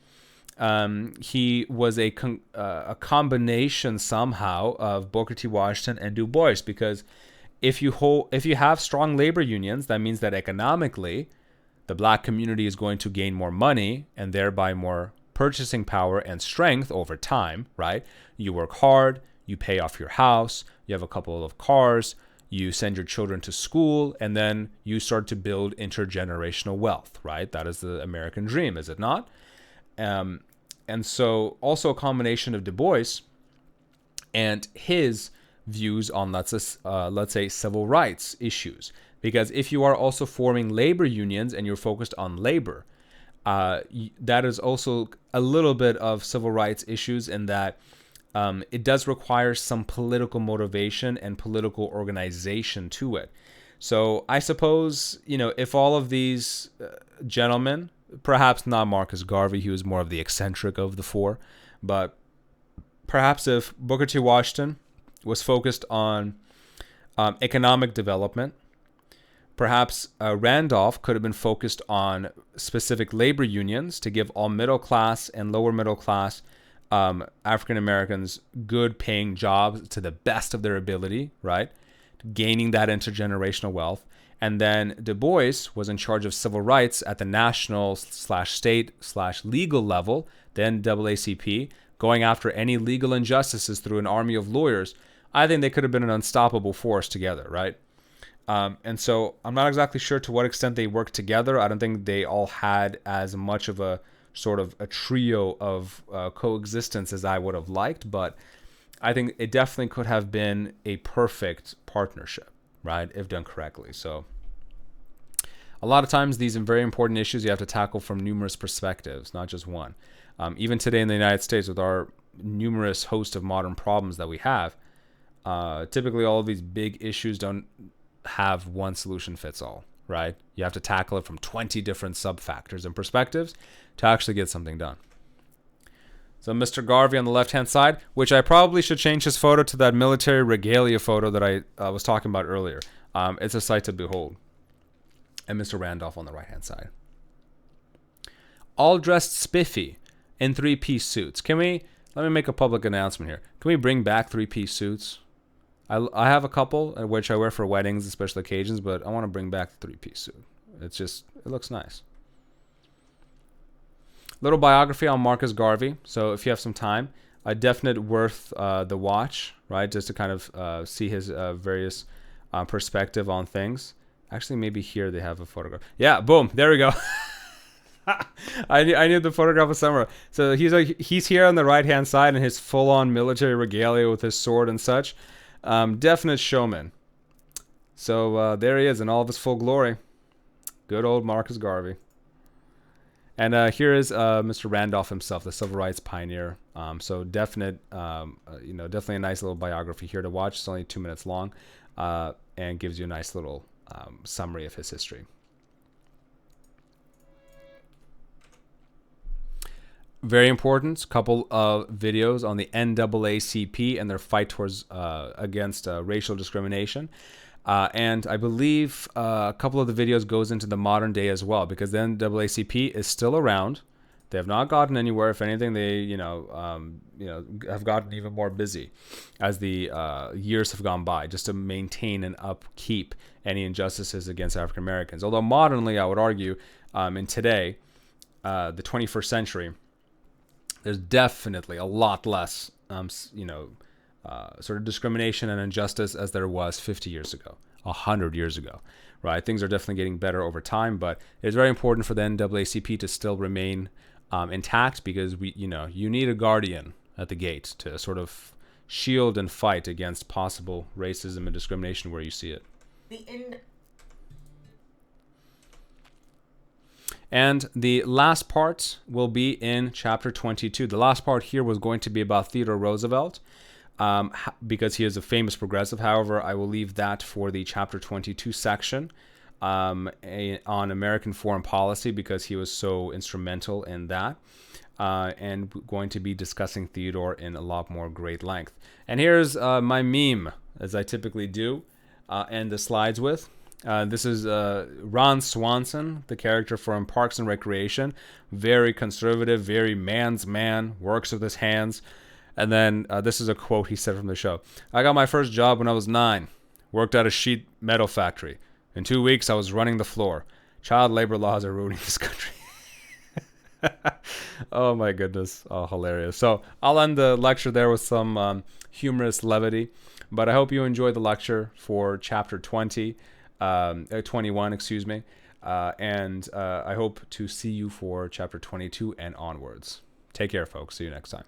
he was a combination somehow of Booker T. Washington and Du Bois, because if you have strong labor unions, that means that economically the black community is going to gain more money and thereby more purchasing power and strength over time, right? You work hard, you pay off your house, you have a couple of cars, you send your children to school, and then you start to build intergenerational wealth, right? That is the American dream, is it not? And so also a combination of Du Bois and his views on, let's say, civil rights issues. Because if you are also forming labor unions and you're focused on labor, that is also a little bit of civil rights issues in that it does require some political motivation and political organization to it. So I suppose, if all of these gentlemen, perhaps not Marcus Garvey, he was more of the eccentric of the four, but perhaps if Booker T. Washington was focused on economic development, perhaps Randolph could have been focused on specific labor unions to give all middle class and lower middle class African Americans good paying jobs to the best of their ability, right? Gaining that intergenerational wealth. And then Du Bois was in charge of civil rights at the national/state/legal level, then NAACP, going after any legal injustices through an army of lawyers. I think they could have been an unstoppable force together, right? And so I'm not exactly sure to what extent they worked together. I don't think they all had as much of a sort of a trio of coexistence as I would have liked, but I think it definitely could have been a perfect partnership, right, if done correctly. So a lot of times these are very important issues you have to tackle from numerous perspectives, not just one. Even today in the United States, with our numerous host of modern problems that we have, typically all of these big issues don't have one solution fits all, right? You have to tackle it from 20 different sub-factors and perspectives to actually get something done. So Mr. Garvey on the left-hand side, which I probably should change his photo to that military regalia photo that I was talking about earlier. It's a sight to behold. And Mr. Randolph on the right-hand side. All dressed spiffy in three-piece suits. Let me make a public announcement here. Can we bring back three-piece suits? I have a couple, which I wear for weddings and special occasions, but I want to bring back the three-piece suit. It looks nice. Little biography on Marcus Garvey. So if you have some time, a definite worth the watch, right? Just to kind of see his various perspective on things. Actually, maybe here they have a photograph. Yeah, boom, there we go. I need the photograph of Summer. So he's here on the right-hand side in his full-on military regalia with his sword and such. Definite showman. So there he is in all of his full glory. Good old Marcus Garvey. And here is Mr. Randolph himself, the civil rights pioneer. So definitely a nice little biography here to watch. It's only 2 minutes long, and gives you a nice little summary of his history. Very important couple of videos on the NAACP and their fight towards against racial discrimination. And I believe a couple of the videos goes into the modern day as well, because the NAACP is still around. They have not gotten anywhere. If anything, they have gotten even more busy as the years have gone by, just to maintain and upkeep any injustices against African Americans. Although modernly, I would argue, in today, the 21st century, there's definitely a lot less, sort of discrimination and injustice as there was 50 years ago, 100 years ago, right? Things are definitely getting better over time, but it's very important for the NAACP to still remain intact, because you need a guardian at the gate to sort of shield and fight against possible racism and discrimination where you see it. The end. And the last part will be in chapter 22. The last part here was going to be about Theodore Roosevelt, because he is a famous progressive. However, I will leave that for the chapter 22 section on American foreign policy, because he was so instrumental in that. And going to be discussing Theodore in a lot more great length. And here's my meme, as I typically do, end the slides with. This is Ron Swanson, the character from Parks and Recreation. Very conservative, very man's man, works with his hands. And then this is a quote he said from the show. "I got my first job when I was 9. Worked at a sheet metal factory. In 2 weeks, I was running the floor. Child labor laws are ruining this country." Oh my goodness. Oh, hilarious. So I'll end the lecture there with some humorous levity. But I hope you enjoyed the lecture for chapter 21, excuse me. And I hope to see you for chapter 22 and onwards. Take care, folks. See you next time.